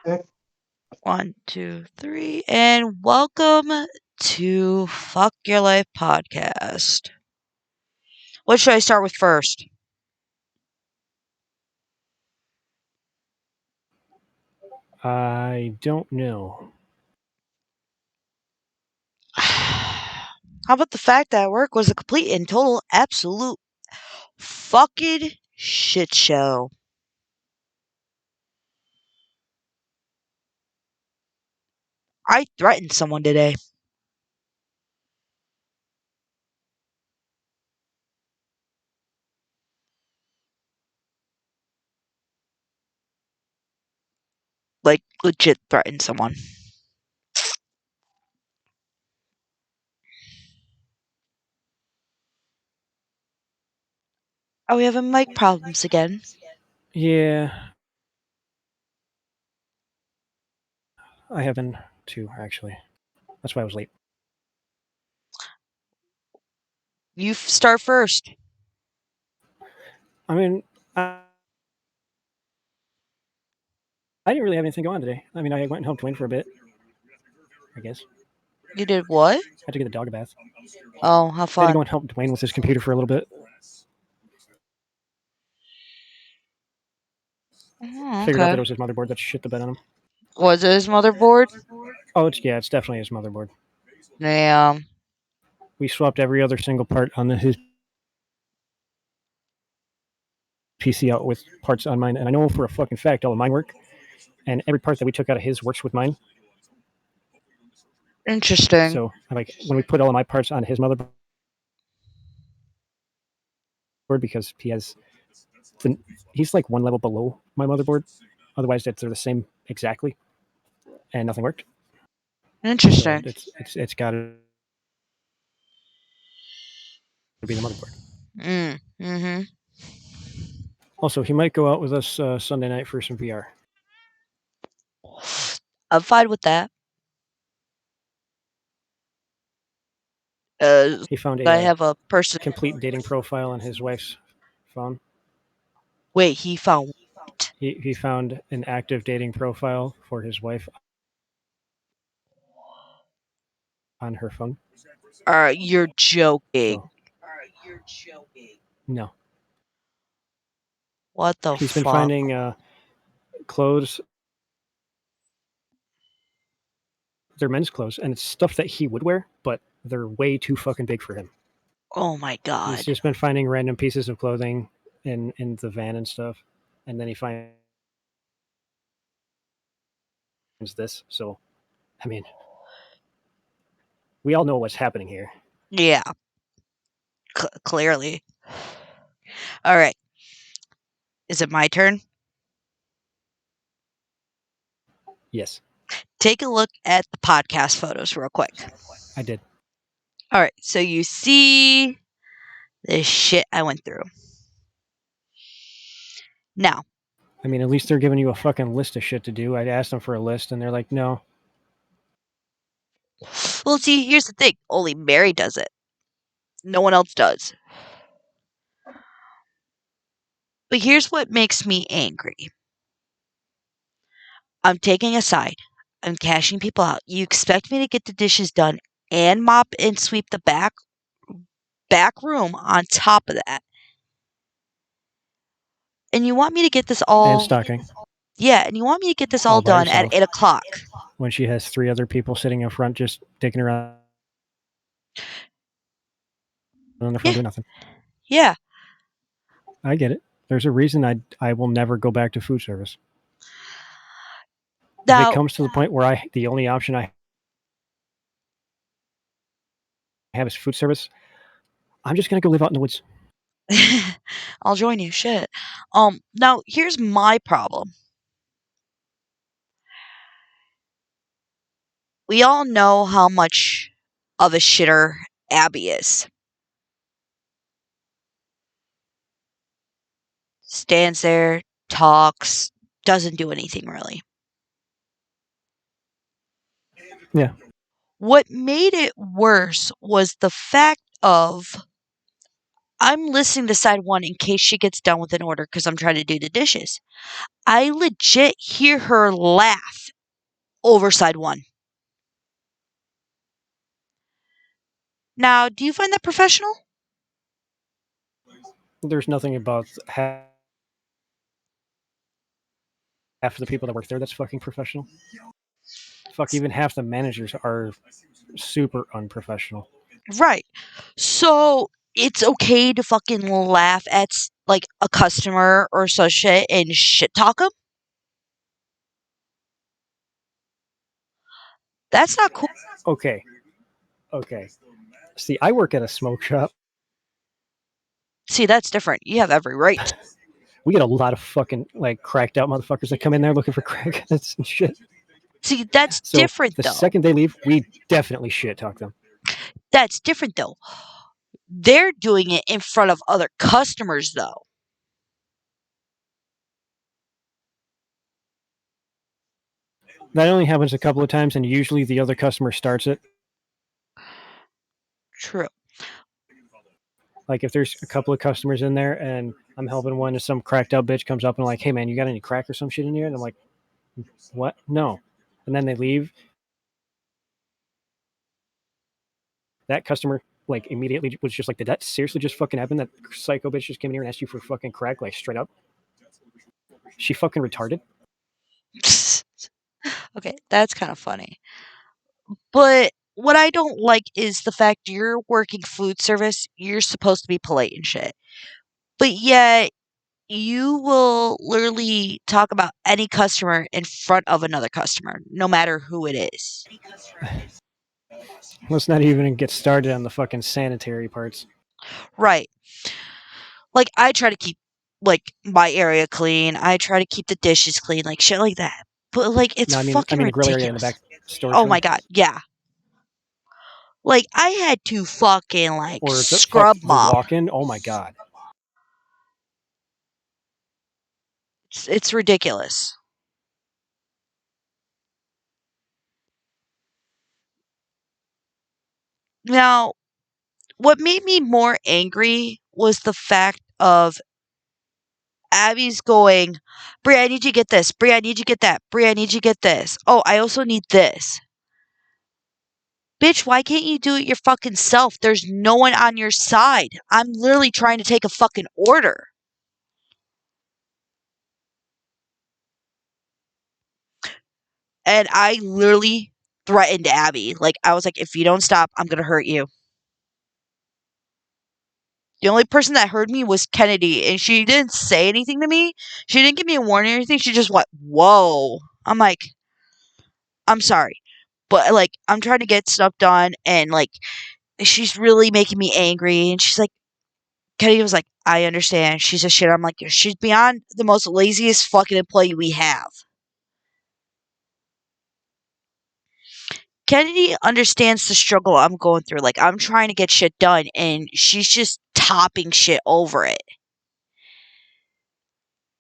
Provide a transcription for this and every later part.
1, 2, 3, and welcome to Fuck Your Life podcast. What should I start with first? I don't know. How about the fact that work was a complete and total absolute fucking shit show? I threatened someone today. Like, legit threatened someone. Are we having mic problems again? Yeah, I have been too, actually. That's why I was late. You start first. I mean, I didn't really have anything going on today. I mean, I went and helped Dwayne for a bit, I guess. You did what? I had to get the dog a bath. Oh, how I had to fun. go and help Dwayne with his computer for a little bit. Figured out that it was his motherboard that shit the bed on him. Was it his motherboard? Oh, it's definitely his motherboard. Damn. We swapped every other single part on his PC out with parts on mine, and I know for a fucking fact all of mine work, and every part that we took out of his works with mine. Interesting. So, like, when we put all of my parts on his motherboard, because he's like one level below my motherboard. Otherwise, they're the same exactly, and nothing worked. Interesting. So it's got to be the motherboard. Mm-hmm. Also, he might go out with us Sunday night for some VR. I'm fine with that. He found I a have a person. complete dating profile on his wife's phone. Wait, he found. He found an active dating profile for his wife on her phone. You're joking. So, no. What the He's fuck? been finding clothes. They're men's clothes, and it's stuff that he would wear, but they're way too fucking big for him. Oh my god. He's just been finding random pieces of clothing in the van and stuff, and then he finds this. So, I mean, we all know what's happening here. Yeah. Clearly. All right. Is it my turn? Yes, Take a look at the podcast photos real quick. I did. All right. So you see the shit I went through. Now, I mean, at least they're giving you a fucking list of shit to do. I asked them for a list, and they're like, no. well, see, here's the thing. Only Mary does it. No one else does. But here's what makes me angry. I'm taking a side. I'm cashing people out. You expect me to get the dishes done and mop and sweep the back room on top of that. And you want me to get this all And stocking. Yeah, and you want me to get this all All by done at herself. 8:00. When she has 3 other people sitting in front just digging around on their phone Yeah. doing nothing. Yeah. I get it. There's a reason I will never go back to food service. If Now, it comes to the point where the only option I have is food service, I'm just gonna go live out in the woods. I'll join you. Shit. Now here's my problem. We all know how much of a shitter Abby is. Stands there, talks, doesn't do anything really. Yeah. What made it worse was the fact of I'm listening to side one in case she gets done with an order because I'm trying to do the dishes. I legit hear her laugh over side one. Now, do you find that professional? There's nothing about half of the people that work there that's fucking professional. Fuck, even half the managers are super unprofessional. Right. So it's okay to fucking laugh at like a customer or such shit and shit talk them? That's not cool. Okay, okay. See, I work at a smoke shop. See, that's different. You have every right. We get a lot of fucking like cracked out motherfuckers that come in there looking for crack and shit. See, that's So different the though. second they leave, we definitely shit talk them. That's different though. They're doing it in front of other customers though. That only happens a couple of times, and usually the other customer starts it. True. Like if there's a couple of customers in there and I'm helping one and some cracked out bitch comes up and like, hey man, you got any crack or some shit in here? And I'm like, what? No. And then they leave. That customer like immediately was just like, did that seriously just fucking happen? That psycho bitch just came in here and asked you for fucking crack, like straight up? She fucking retarded. Okay, that's kind of funny. But what I don't like is the fact you're working food service, you're supposed to be polite and shit. But yet you will literally talk about any customer in front of another customer, no matter who it is. Let's not even get started on the fucking sanitary parts. Right. Like I try to keep like my area clean. I try to keep the dishes clean, like shit like that. But like it's No, I fucking mean the grill area in the ridiculous. back storage Oh room. my god, yeah. Like I had to fucking like Or the fuck scrub the mop. walk-in. Oh my god. It's ridiculous. Now, what made me more angry was the fact of Abby's going, Brie, I need you to get this. Brie, I need you to get that. Brie, I need you to get this. Oh, I also need this. Bitch, why can't you do it your fucking self? There's no one on your side. I'm literally trying to take a fucking order. And I literally threatened Abby. Like, I was like, if you don't stop, I'm going to hurt you. The only person that heard me was Kennedy, and she didn't say anything to me. She didn't give me a warning or anything. She just went, whoa. I'm like, I'm sorry. But, like, I'm trying to get stuff done, and, like, she's really making me angry. And she's like, Kennedy was like, I understand. She's a shit. I'm like, she's beyond the most laziest fucking employee we have. Kennedy understands the struggle I'm going through. Like, I'm trying to get shit done, and she's just topping shit over it.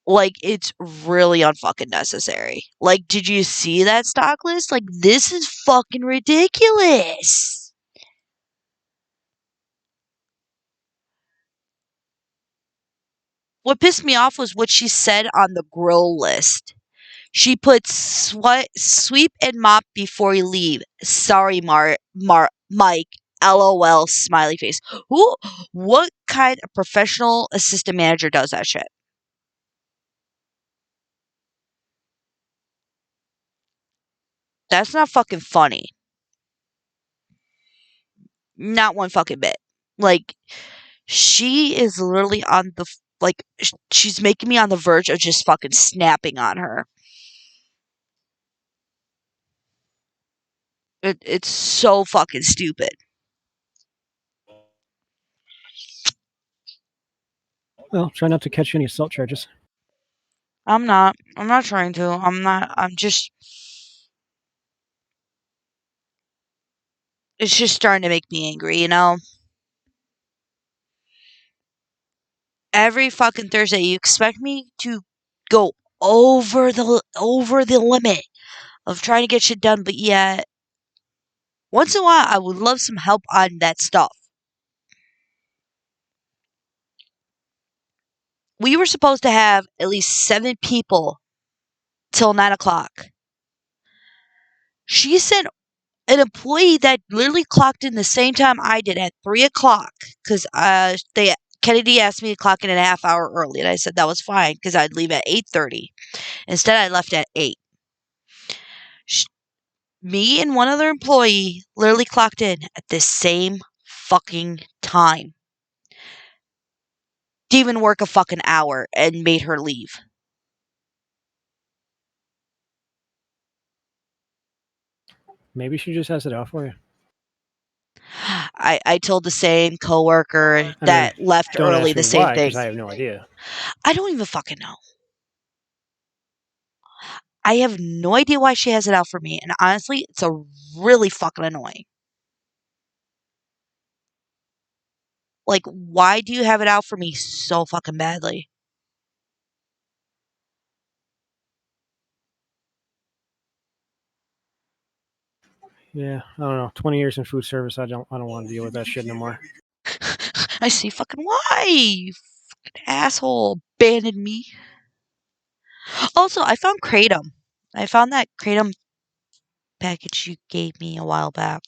Like, it's really unfucking necessary. Like, did you see that stock list? Like, this is fucking ridiculous. What pissed me off was what she said on the grill list. She put sweep and mop before you leave. Sorry, Mike. LOL, smiley face. What kind of professional assistant manager does that shit? That's not fucking funny. Not one fucking bit. Like, she is literally on the, like, she's making me on the verge of just fucking snapping on her. It's so fucking stupid. Well, try not to catch any assault charges. I'm not. I'm not trying to. I'm not. I'm just. It's just starting to make me angry, you know? Every fucking Thursday, you expect me to go over the limit of trying to get shit done, but yet, once in a while, I would love some help on that stuff. we were supposed to have at least 7 people till 9 o'clock. She sent an employee that literally clocked in the same time I did at 3 o'clock because Kennedy asked me to clock in a half hour early, and I said that was fine because I'd leave at 8:30. Instead, I left at 8. Me and one other employee literally clocked in at the same fucking time. Didn't even work a fucking hour and made her leave. Maybe she just has it out for you. I told the same coworker that left Don't early ask the me same why, thing. because I have no idea. I don't even fucking know. I have no idea why she has it out for me, and honestly, it's a really fucking annoying. Like, why do you have it out for me so fucking badly? Yeah, I don't know. 20 years in food service, I don't want to deal with that shit no more. I see fucking why. You fucking asshole abandoned me. Also, I found Kratom. I found that Kratom package you gave me a while back.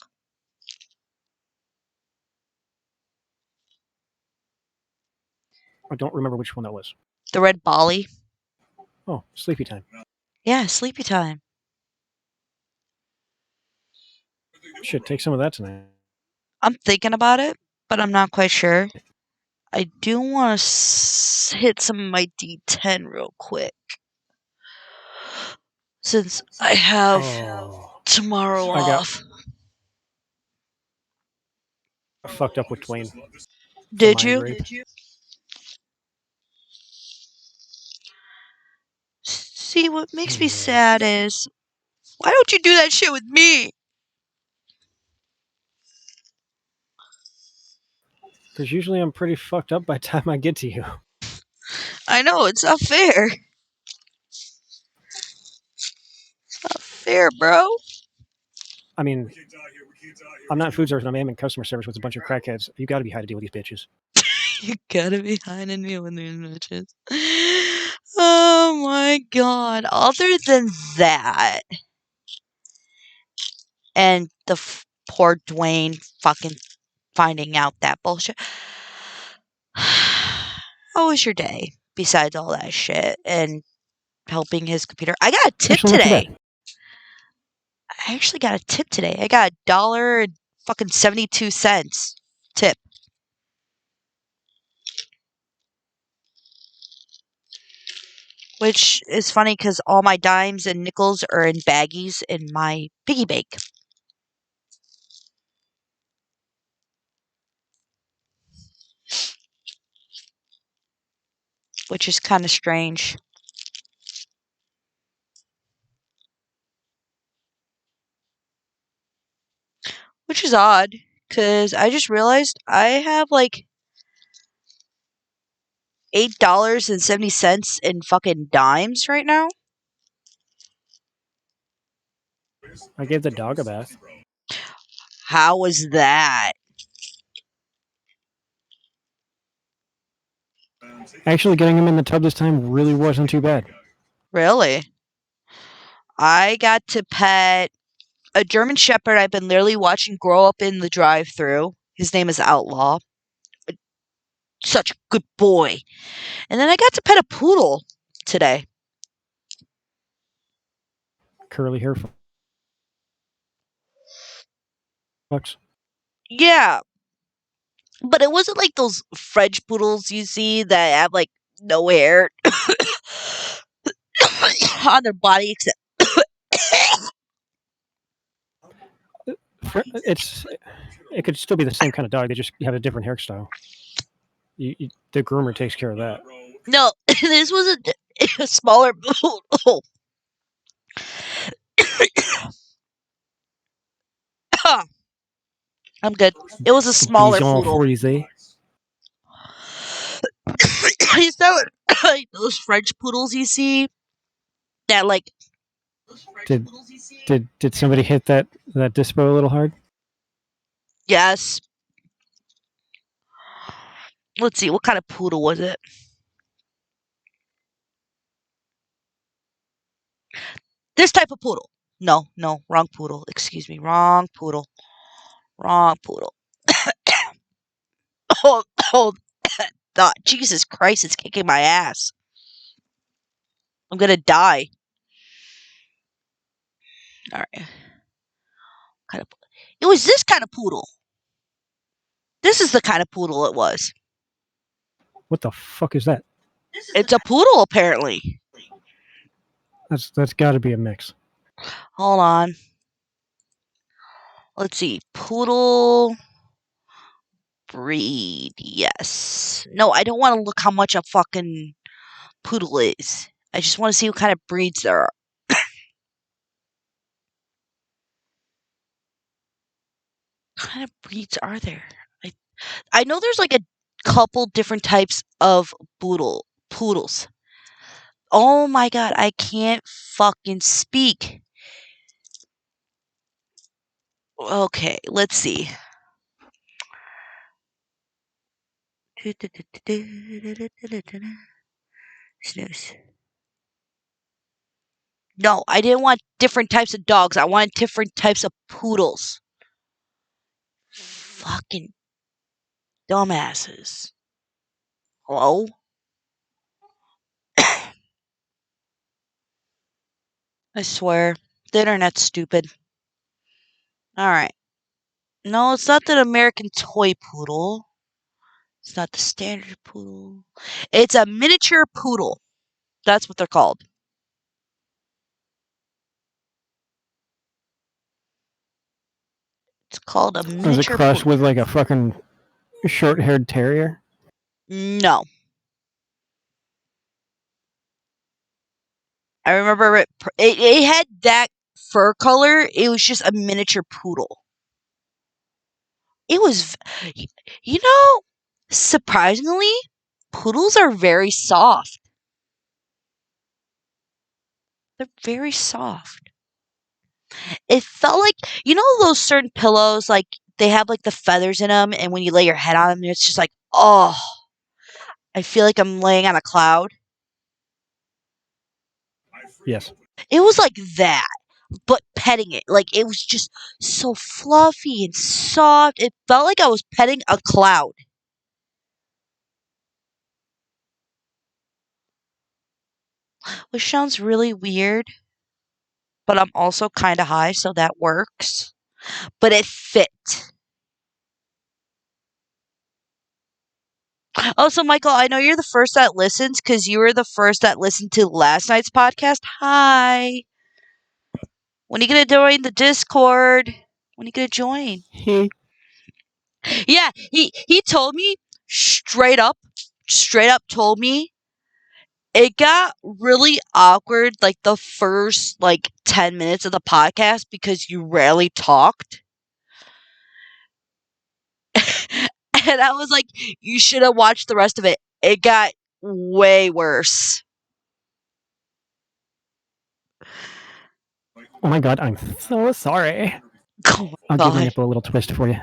I don't remember which one that was. The red Bolly. Oh, sleepy time. Yeah, sleepy time. Shit, take some of that tonight. I'm thinking about it, but I'm not quite sure. I do want to hit some of my D10 real quick. Since I have tomorrow off. I fucked up with Dwayne. Did you? See, what makes me sad is, why don't you do that shit with me? Because usually I'm pretty fucked up by the time I get to you. I know, it's not fair. It's not fair, bro. I mean, I'm not in food service, I'm in customer service with a bunch of crackheads. You gotta be high to deal with these bitches. You gotta be high to deal with these bitches. Oh my god. Other than that, and the poor Dwayne fucking finding out that bullshit. How was your day? Besides all that shit and helping his computer. I got a tip today. I actually got a tip today. I got $1.72 tip. Which is funny because all my dimes and nickels are in baggies in my piggy bank. Which is kind of strange. Which is odd, because I just realized I have like $8.70 in fucking dimes right now. I gave the dog a bath. How was that? Actually, getting him in the tub this time really wasn't too bad. Really? I got to pet a German Shepherd I've been literally watching grow up in the drive-thru. His name is Outlaw. Such a good boy. And then I got to pet a poodle today. Curly hair fucks. Yeah. But it wasn't like those French poodles you see that have like no hair on their body except it could still be the same kind of dog. They just have a different hairstyle. The groomer takes care of that. No, this was a smaller poodle. I'm good. It was a smaller poodle. Is that like those French poodles you see? That like. Did somebody hit that dispo a little hard? Yes. Let's see. What kind of poodle was it? This type of poodle. No, wrong poodle. Excuse me, wrong poodle. Wrong poodle. Oh, oh, Jesus Christ, it's kicking my ass. I'm gonna die. All right. It was this kind of poodle. This is the kind of poodle it was. What the fuck is that? It's a poodle, apparently. That's got to be a mix. Hold on. Let's see. Poodle breed. Yes. No, I don't want to look how much a fucking poodle is. I just want to see what kind of breeds there are. What kind of breeds are there? I know there's like a couple different types of poodles. Oh my god, I can't fucking speak. Okay, let's see. Snooze. No, I didn't want different types of dogs. I wanted different types of poodles. Fucking dumbasses. Hello? I swear. The internet's stupid. Alright. No, it's not the American toy poodle. It's not the standard poodle. It's a miniature poodle. That's what they're called. It's called a Is it miniature crossed poodle. with like a fucking short-haired terrier? No. I remember it had that fur color. It was just a miniature poodle. It was, you know, surprisingly, poodles are very soft. They're very soft. It felt like, you know, those certain pillows, like they have like the feathers in them, and when you lay your head on them, it's just like, oh, I feel like I'm laying on a cloud. Yes. It was like that, but petting it. Like it was just so fluffy and soft. It felt like I was petting a cloud. Which sounds really weird, but I'm also kind of high, so that works. But it fit. Also, Michael, I know you're the first that listens because you were the first that listened to last night's podcast. Hi. When are you going to join the Discord? When are you going to join? He. Yeah, he told me straight up told me it got really awkward like the first like 10 minutes of the podcast because you rarely talked. And I was like, you should have watched the rest of it. It got way worse. Oh my god, I'm so sorry. Oh my I'll give my god. nipple a little twist for you.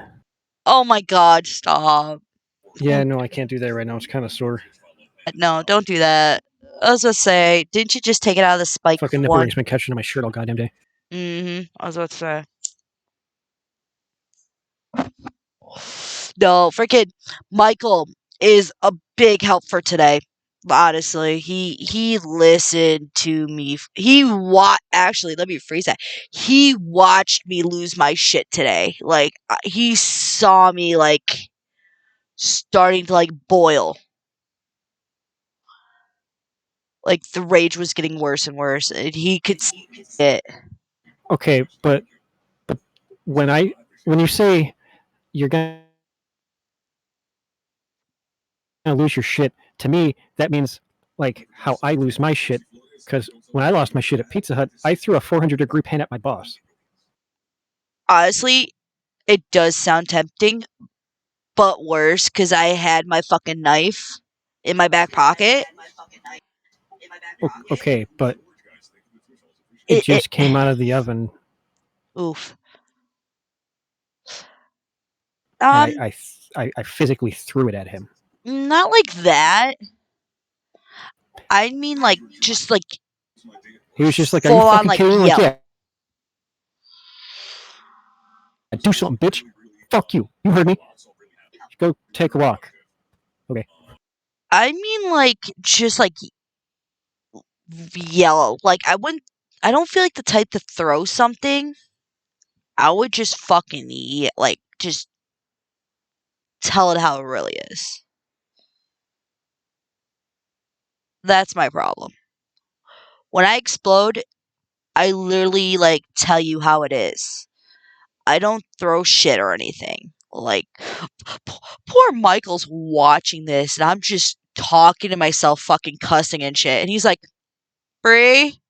Oh my god, stop. Yeah, no, I can't do that right now. It's kind of sore. No, don't do that. I was gonna say, didn't you just take it out of the spike Fucking nipple one? ring's been catching on my shirt all goddamn day. I was about to say. No, freaking Michael is a big help for today. Honestly, he listened to me. Actually, let me rephrase that. He watched me lose my shit today. Like he saw me like starting to like boil. Like the rage was getting worse and worse, and he could see it. Okay, but when you say you're gonna lose your shit, to me that means like how I lose my shit. Because when I lost my shit at Pizza Hut, I threw a 400-degree pan at my boss. Honestly, it does sound tempting, but worse because I had my fucking knife in my back pocket. Okay, but it just came out of the oven. Oof. And I physically threw it at him. Not like that. I mean, like, just like He was just like, "Are full you on fucking like kidding?" yell. Like, yeah, do something, bitch. Fuck you. You heard me. Go take a walk. Okay. I mean, like just like yell. Like I don't feel like the type to throw something. I would just fucking like just tell it how it really is. That's my problem. When I explode, I literally like tell you how it is. I don't throw shit or anything. Like poor Michael's watching this and I'm just talking to myself fucking cussing and shit and he's like, "Bree,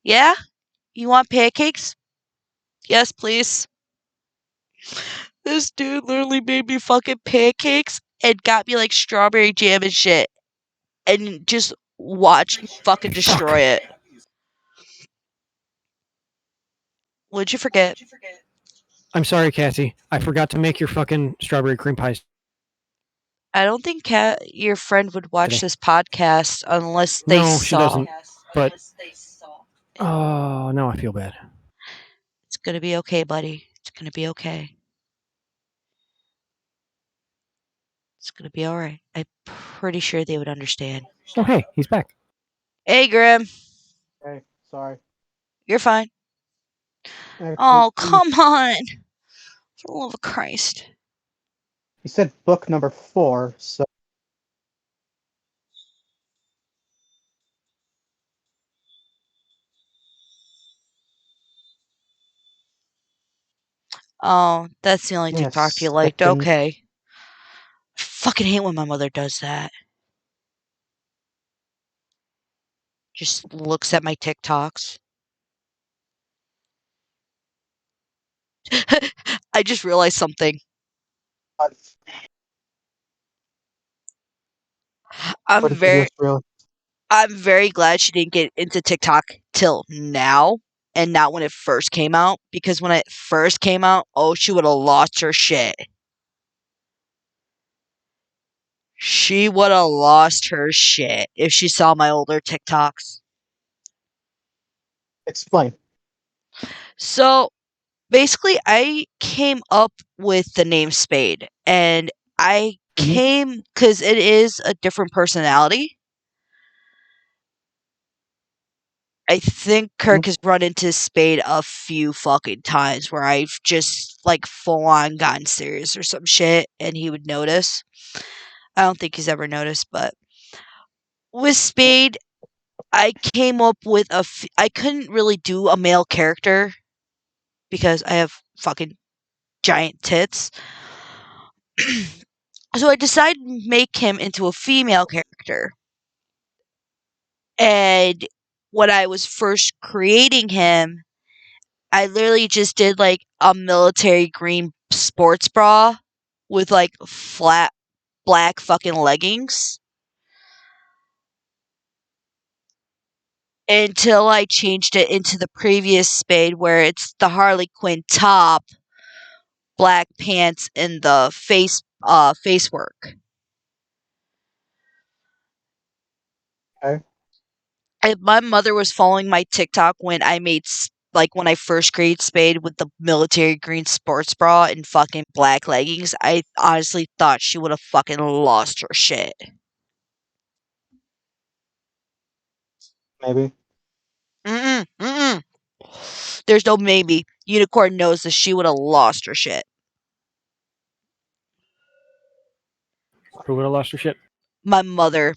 yeah? You want pancakes? Yes, please." This dude literally made me fucking pancakes and got me like strawberry jam and shit and just watched me fucking destroy it. What'd you forget? I'm sorry, Cassie. I forgot to make your fucking strawberry cream pies I don't think your friend would watch today. this podcast unless they No, she saw. doesn't. But oh, now I feel bad. It's gonna be okay, buddy. It's gonna be okay. It's gonna be alright. I'm pretty sure they would understand. Oh, hey, he's back. Hey, Grim. Hey, sorry. You're fine. Actually, Oh, come on. For the love of Christ. you said book number 4, so Oh, that's the only TikTok you yes, liked. I've been, Okay. I fucking hate when my mother does that. Just looks at my TikToks. I just realized something. I'm what did you very just really? I'm very glad she didn't get into TikTok till now and not when it first came out because when it first came out, oh, she would have lost her shit. She would have lost her shit if she saw my older TikToks. Explain. So basically, I came up with the name Spade, and I Mhm. came because it is a different personality. I think Kirk has run into Spade a few fucking times where I've just like full on gotten serious or some shit and he would notice. I don't think he's ever noticed, but with Spade, I came up with I couldn't really do a male character because I have fucking giant tits. So I decided to make him into a female character. And when I was first creating him, I literally just did like a military green sports bra with like flat black fucking leggings until I changed it into the previous Spade where it's the Harley Quinn top, black pants, and the face work. Okay. My mother was following my TikTok when I made like when I first created Spade with the military green sports bra and fucking black leggings. I honestly thought she would have fucking lost her shit. Maybe. Mm-mm, mm-mm. There's no maybe. Unicorn knows that she would have lost her shit. Who would have lost her shit? My mother.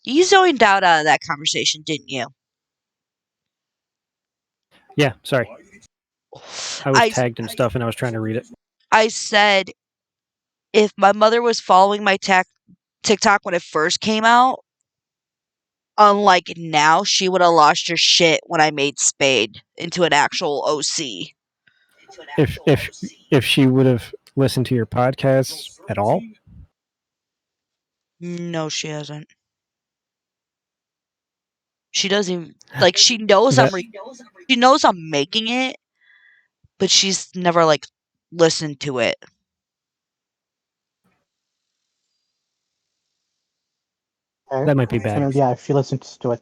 You zoned out of that conversation, didn't you? Yeah, sorry. I was I tagged and stuff, and I was trying to read it. I said if my mother was following my TikTok when it first came out, unlike now, she would have lost her shit when I made Spade into an actual OC. If she would have listened to your podcasts at all, No, she hasn't. She doesn't even like. She knows that she knows I'm making it, but she's never like listened to it. Okay. that might be bad. Yeah, if she listens to it.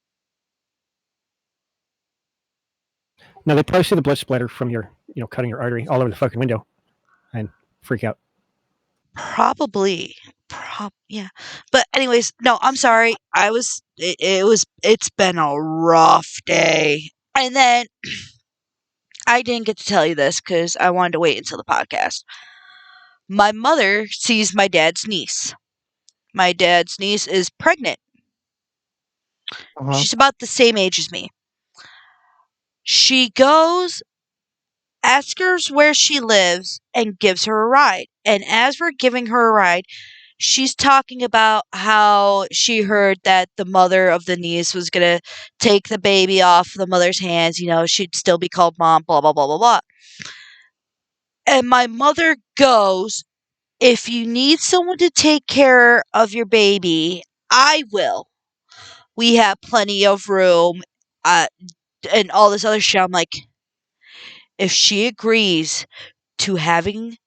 No, they probably see the blood splatter from your, cutting your artery all over the fucking window, and freak out. Probably. Yeah. But anyways, no, I'm sorry. It's been a rough day. And then I didn't get to tell you this because I wanted to wait until the podcast. My mother sees my dad's niece. My dad's niece is pregnant. Uh-huh. She's about the same age as me. She goes, asks her where she lives, and gives her a ride. And as we're giving her a ride, she's talking about how she heard that the mother of the niece was going to take the baby off the mother's hands. She'd still be called mom, blah, blah, blah, blah, blah. And my mother goes, if you need someone to take care of your baby, I will. We have plenty of room, and all this other shit. I'm like, if she agrees to having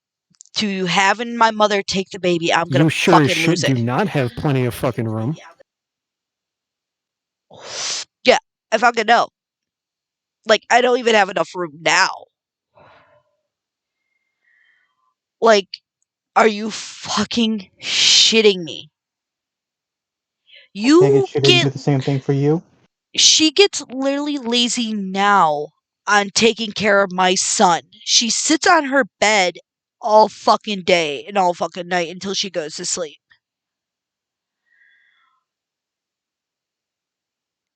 my mother take the baby, I'm gonna You sure as fucking shit lose do it. not have plenty of fucking room. Yeah, I fucking know. Like, I don't even have enough room now. Like, are you fucking shitting me? I take You it she didn't do get the same thing for you? she gets literally lazy now on taking care of my son. She sits on her bed all fucking day and all fucking night until she goes to sleep.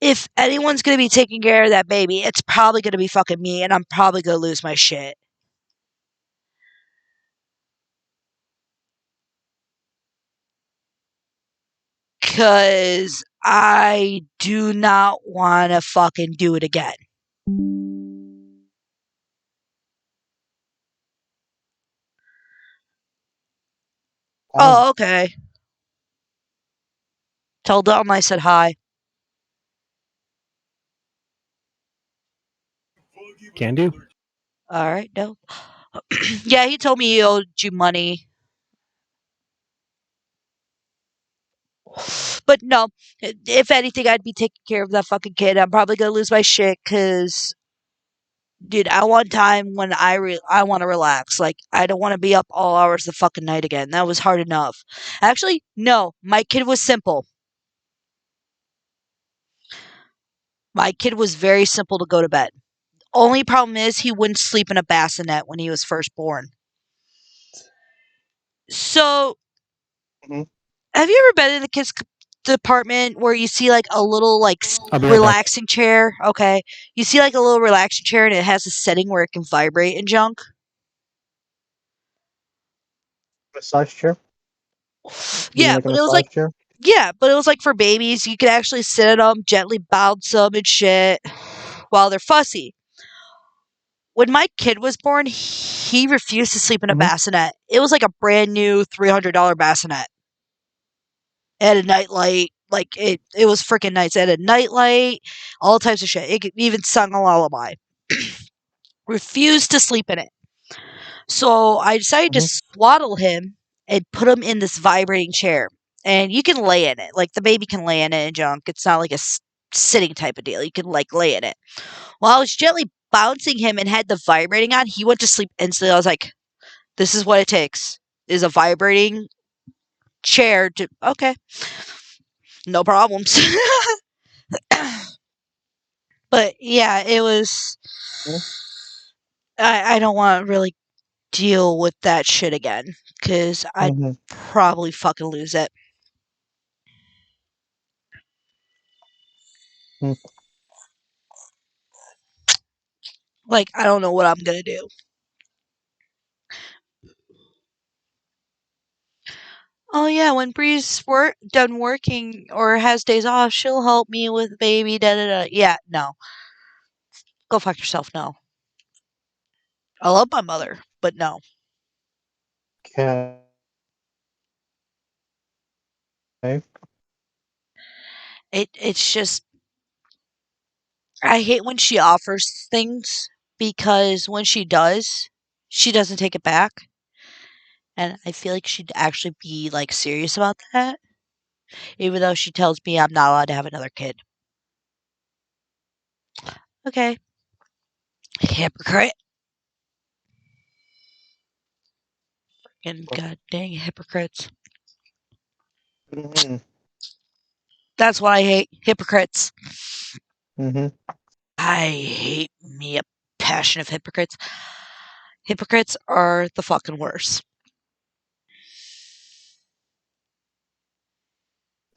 If anyone's gonna be taking care of that baby, it's probably gonna be fucking me, and I'm probably gonna lose my shit. Cause I do not wanna fucking do it again. Wow. Oh, okay. Tell Dalton I said hi. Can do. Alright, no. Yeah, he told me he owed you money. But no, if anything, I'd be taking care of that fucking kid. I'm probably gonna lose my shit because, dude, I want time when I want to relax. Like, I don't want to be up all hours of the fucking night again. That was hard enough. Actually, no, my kid was simple. My kid was very simple to go to bed. Only problem is he wouldn't sleep in a bassinet when he was first born. So, Mhm. have you ever been in the kids department where you see like a little like I'll be right back. relaxing chair? Okay, you see like a little relaxing chair and it has a setting where it can vibrate and junk. Massage chair? You mean Yeah, like a but it was like massage chair? for babies. You could actually sit at them, gently bounce them and shit while they're fussy. When my kid was born, he refused to sleep in a Mhm. bassinet. It was like a brand new $300 bassinet. It had a nightlight. Like it was freaking nice. It had a nightlight, all types of shit. It even sung a lullaby. Refused to sleep in it. So I decided to Mhm. swaddle him and put him in this vibrating chair. And you can lay in it. Like the baby can lay in it and junk. It's not like a sitting type of deal. You can like lay in it. While I was gently bouncing him and had the vibrating on, he went to sleep instantly. I was like, this is what it takes. Is a vibrating chair to okay. No problems. But yeah, it was Mhm. I don't want to really deal with that shit again cuz I'd Mhm. probably fucking lose it. Mm. Like I don't know what I'm going to do. Oh yeah, when Bree's done working or has days off, she'll help me with baby. Da da da. Yeah, no, go fuck yourself. No, I love my mother, but no. Okay. It's just I hate when she offers things because when she does, she doesn't take it back, and I feel like she'd actually be like serious about that, even though she tells me I'm not allowed to have another kid. Okay, Hypocrite. And god dang hypocrites. Mm-hmm. That's what I hate. Hypocrites. Mm-hmm. I hate me a passion of hypocrites. Hypocrites are the fucking worst.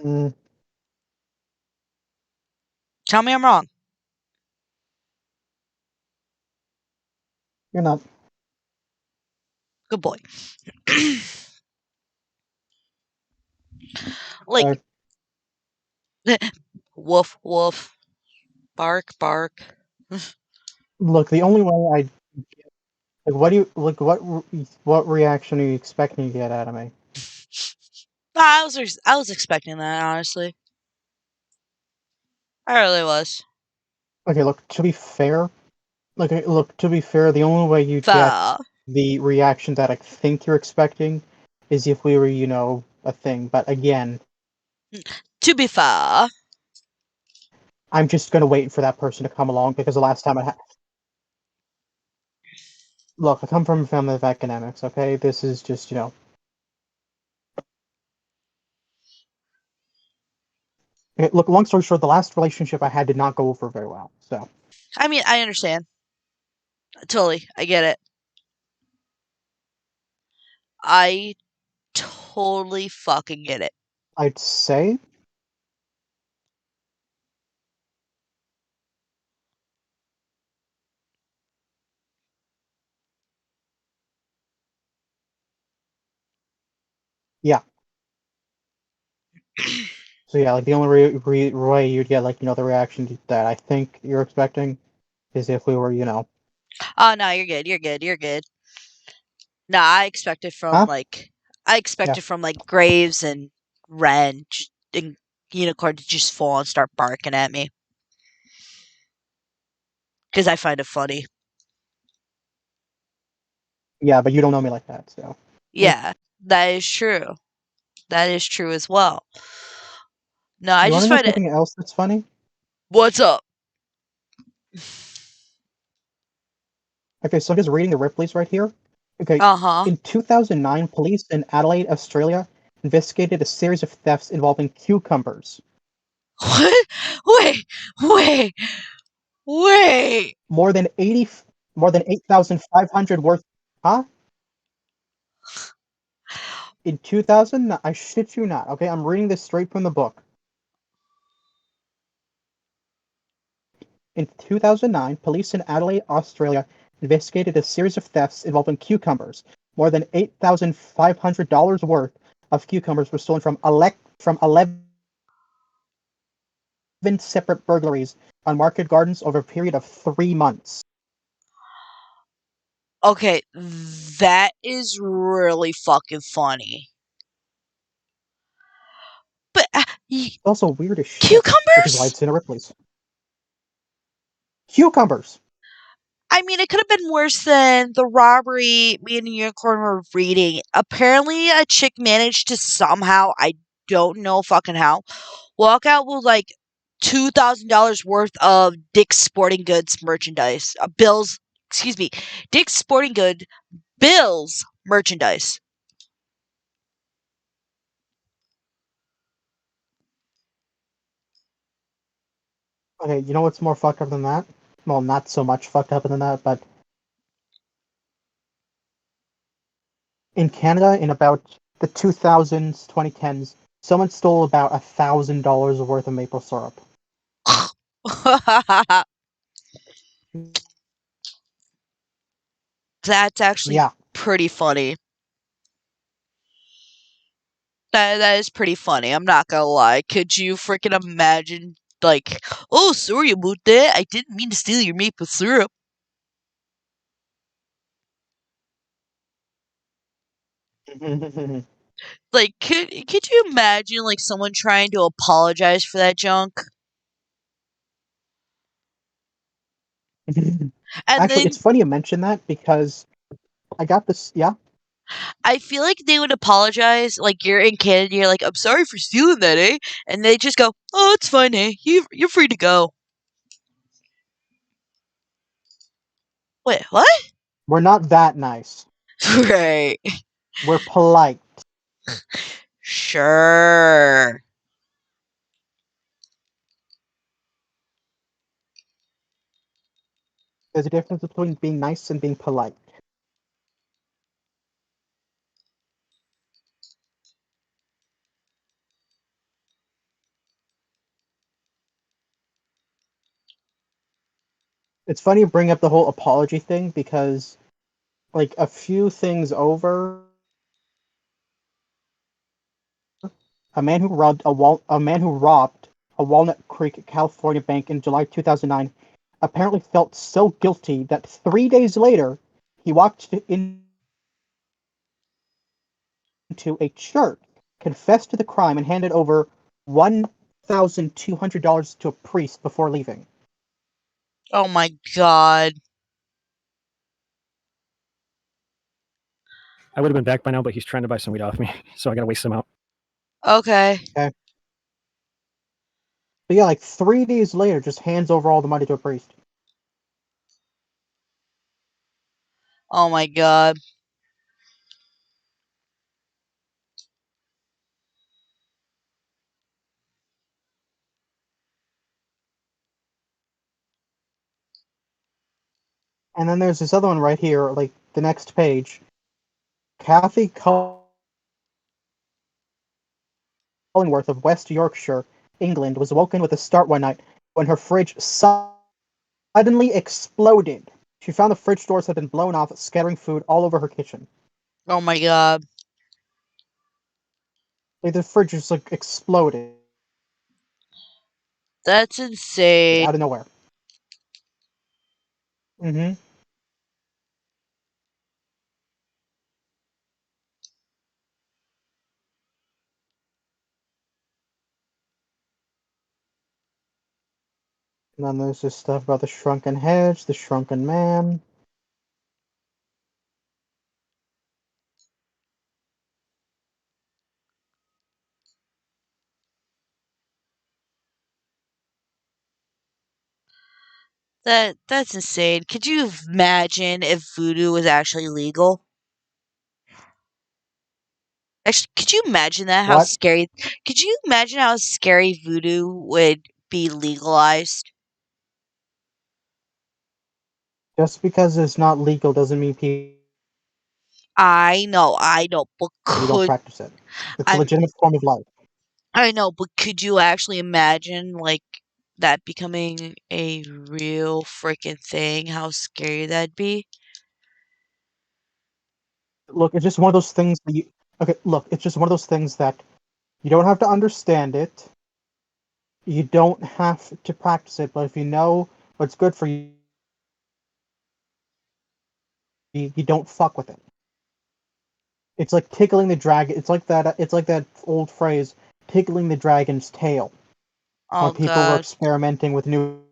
Mm, Tell me I'm wrong. you're not. Good boy. Like, woof, woof. Bark, bark. Look, the only way I like, what do you like? What reaction are you expecting to get out of me? I was expecting that, honestly. I really was. Okay, look. To be fair, look. To be fair, the only way you'd get Fair. the reaction that I think you're expecting is if we were, a thing. But again, To be fair. I'm just gonna wait for that person to come along because the last time look, I come from a family of academics. Okay, this is just Okay, look, long story short, the last relationship I had did not go over very well. So I mean, I understand. Totally. I get it. I totally fucking get it. I'd say, yeah. So yeah, like the only way you'd get the reaction that I think you're expecting is if we were Oh, no, you're good. You're good. You're good. No, I expected from huh? Yeah. Graves and Ren and Unicorn to just fall and start barking at me because I find it funny. Yeah, but you don't know me like that, so Yeah, that is true. That is true as well. No, I you want just to know find it. something else that's funny? What's up? Okay, so I'm just reading the Ripley's right here. Okay, Uh huh. in 2009, police in Adelaide, Australia, investigated a series of thefts involving cucumbers. What? Wait, wait, wait. More than 8,500 worth. Huh? In 2000, I shit you not. Okay, I'm reading this straight from the book. In 2009, police in Adelaide, Australia, investigated a series of thefts involving cucumbers. More than $8,500 worth of cucumbers were stolen from 11 separate burglaries on Market Gardens over a period of 3 months. Okay, that is really fucking funny. But It's also weird as shit, which is why cucumbers? it's in a Ripley's. Cucumbers! I mean, it could have been worse than the robbery me and the Unicorn were reading. Apparently, a chick managed to somehow, I don't know fucking how, walk out with like $2,000 worth of Dick's Sporting Goods merchandise. Dick's Sporting Good Bills merchandise. Okay, you know what's more fucked up than that? Well, not so much fucked up than that, but in Canada, in about the 2000s, 2010s, someone stole about $1,000 worth of maple syrup. That's actually Yeah. pretty funny. That is pretty funny. I'm not gonna lie. Could you freaking imagine, like, oh, sorry about that. I didn't mean to steal your maple syrup. Like, could you imagine like someone trying to apologize for that junk, and Actually, then it's funny you mention that because I got this. Yeah. I feel like they would apologize. Like you're in Canada, you're like, I'm sorry for stealing that, eh? And they just go, oh, it's fine, eh? You're free to go. Wait, what? We're not that nice. Right. We're polite. Sure. There's a difference between being nice and being polite. It's funny you bring up the whole apology thing because, like, a few things over, a man who robbed a Walnut Creek, California bank in July 2009 apparently felt so guilty that 3 days later he walked into a church, confessed to the crime, and handed over $1,200 to a priest before leaving. Oh my god. I would have been back by now, but he's trying to buy some weed off me, so I gotta wait some out. Okay. But yeah, like 3 days later, just hands over all the money to a priest. Oh my god. And then there's this other one right here, like the next page. Kathy Cullingworth of West Yorkshire, England, was woken with a start one night when her fridge suddenly exploded. She found the fridge doors had been blown off, scattering food all over her kitchen. Oh my god. Like the fridge just like exploded That's insane. out of nowhere. Mm-hmm. And then there's this stuff about the shrunken hedge, the shrunken man. That's insane. Could you imagine if voodoo was actually legal? Actually, could you imagine that? How What? scary. Could you imagine how scary voodoo would be legalized? Just because it's not legal doesn't mean people I know, but don't practice it. It's a I'm legitimate form of life. I know, but could you actually imagine like that becoming a real freaking thing? How scary that'd be? Look, it's just one of those things that you. Okay, look, it's just one of those things that you don't have to understand it. You don't have to practice it, but if you know what's good for you, you don't fuck with it. It's like tickling the dragon. It's like that. It's like that old phrase, tickling the dragon's tail. When Oh people were god. experimenting with nuclear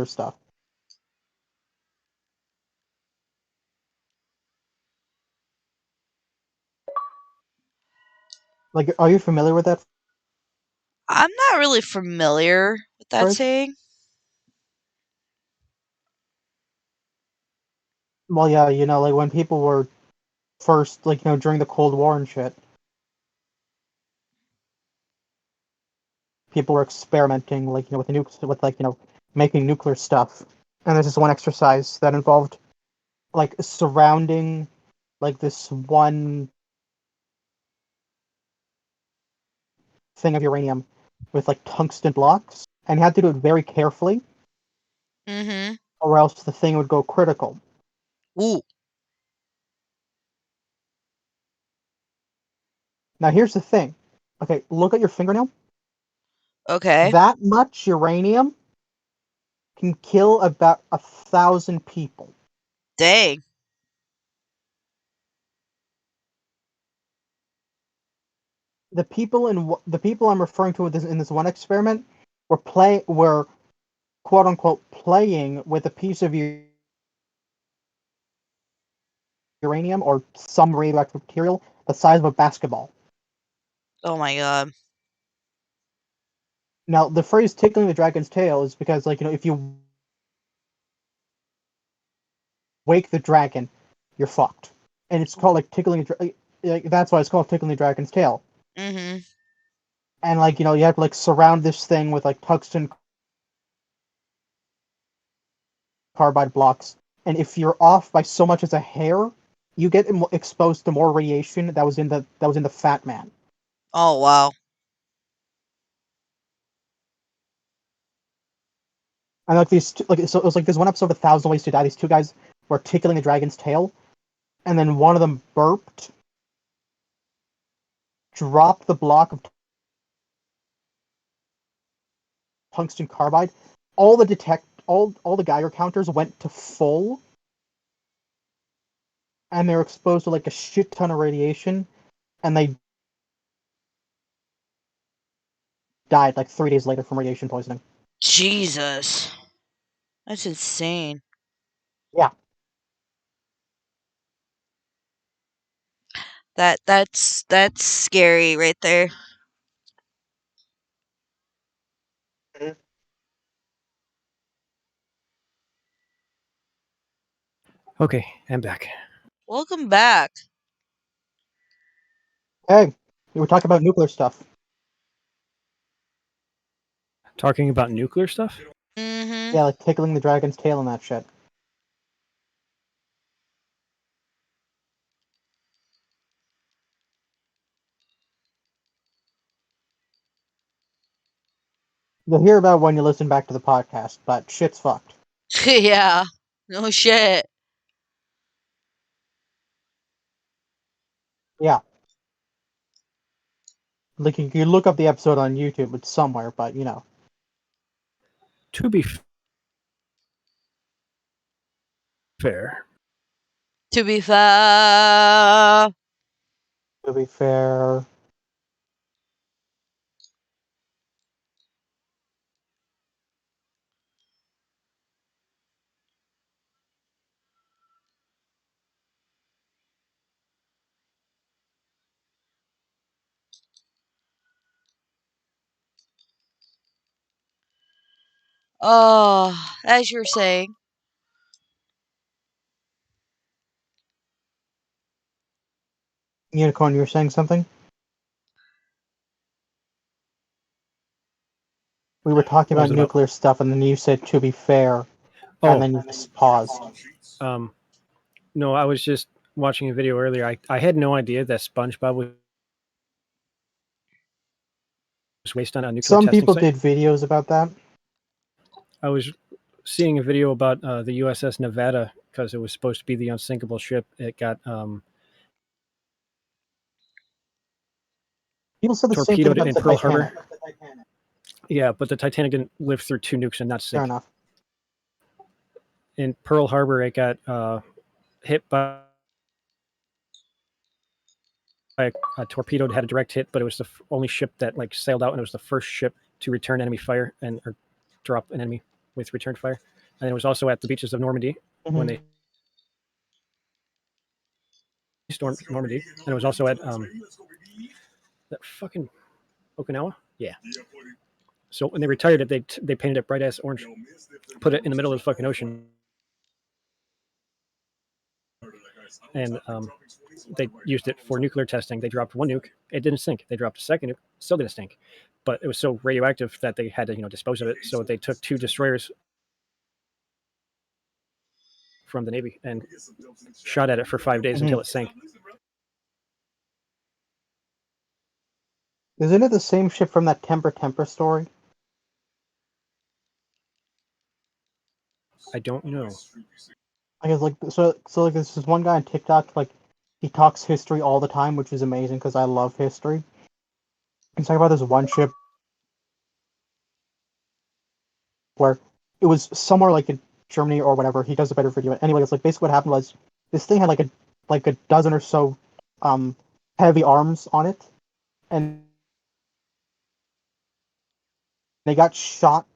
stuff. Like, are you familiar with that I'm not really familiar with that phrase? saying. Well, yeah, like when people were first, like, during the Cold War and shit, people were experimenting, like, with nukes, with like, making nuclear stuff. And there's this one exercise that involved like surrounding like this one thing of uranium with like tungsten blocks, and you had to do it very carefully, Mhm. or else the thing would go critical. Ooh. Now here's the thing. Okay, look at your fingernail. Okay. That much uranium can kill about 1,000 people. Dang. The people I'm referring to in this one experiment were quote unquote playing with a piece of uranium or some radioactive material the size of a basketball. Oh my god. Now, the phrase "tickling the dragon's tail" is because, like, if you wake the dragon, you're fucked. And it's called like tickling. That's why it's called tickling the dragon's tail. Mm-hmm. And like you have to like surround this thing with like tungsten carbide blocks. And if you're off by so much as a hair, you get exposed to more radiation that was in the Fat Man. Oh wow. And like these, so it was like there's one episode of 1,000 Ways to Die. These two guys were tickling the dragon's tail, and then one of them burped, dropped the block of tungsten carbide. All the Geiger counters went to full, and they were exposed to like a shit ton of radiation, and they died like 3 days later from radiation poisoning. Jesus. That's insane. Yeah. That's scary right there. Okay, I'm back. Welcome back. Hey, we were talking about nuclear stuff. Talking about nuclear stuff? Mm-hmm. Yeah, like tickling the dragon's tail and that shit. You'll hear about when you listen back to the podcast, but shit's fucked. Yeah. No shit. Yeah. Like you look up the episode on YouTube, it's somewhere, but To be fair, To be fair. to be fair. Oh, as you're saying. Unicorn, you were saying something? We were talking what about was it about? nuclear stuff, and then you said to be fair, and then you just paused. No, I was just watching a video earlier. I had no idea that SpongeBob was waste on a nuclear Some testing people site. did videos about that. I was seeing a video about the USS Nevada because it was supposed to be the unsinkable ship. It got People said the same thing torpedoed about in the Pearl Titanic. Harbor. Yeah, but the Titanic didn't live through 2 nukes and not Fair sink. enough. In Pearl Harbor, it got hit by a torpedo. It had a direct hit, but it was the only ship that like sailed out, and it was the first ship to return enemy fire or drop an enemy with return fire. And it was also at the beaches of Normandy when they stormed Normandy, and it was also at that fucking Okinawa. Yeah. So when they retired it, they painted it bright ass orange, put it in the middle of the fucking ocean, and they used it for nuclear testing. They dropped one nuke, it didn't sink. They dropped a second nuke, still didn't sink, but it was so radioactive that they had to dispose of it. So they took 2 destroyers from the Navy and shot at it for 5 days until it sank. Isn't it the same ship from that Temper story? I don't know. I guess like so like this is one guy on TikTok, like he talks history all the time, which is amazing because I love history. He's talking about this one ship where it was somewhere like in Germany or whatever. He does a better video. Anyway, it's like basically what happened was this thing had like a dozen or so heavy arms on it, and they got shot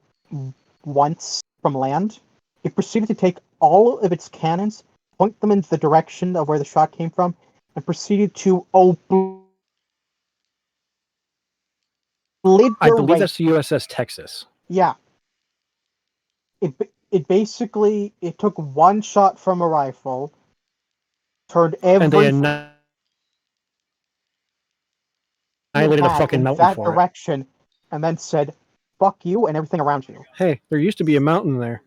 once from land. It proceeded to take all of its cannons, point them into the direction of where the shot came from, and proceeded to obliterate. I believe that's the USS Texas. Yeah. It it basically it took one shot from a rifle, turned And they every annihilated a had fucking in mountain that for it. direction, and then said, "Fuck you" and everything around you. Hey, there used to be a mountain there.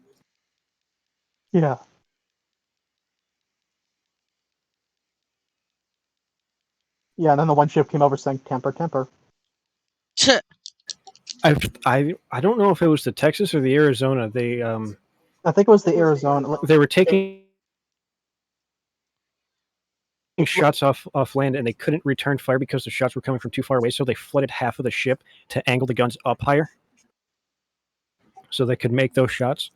Yeah. Yeah, and then the one ship came over saying, "Temper, temper." I don't know if it was the Texas or the Arizona. I think it was the Arizona. They were taking shots off land and they couldn't return fire because the shots were coming from too far away, so they flooded half of the ship to angle the guns up higher so they could make those shots.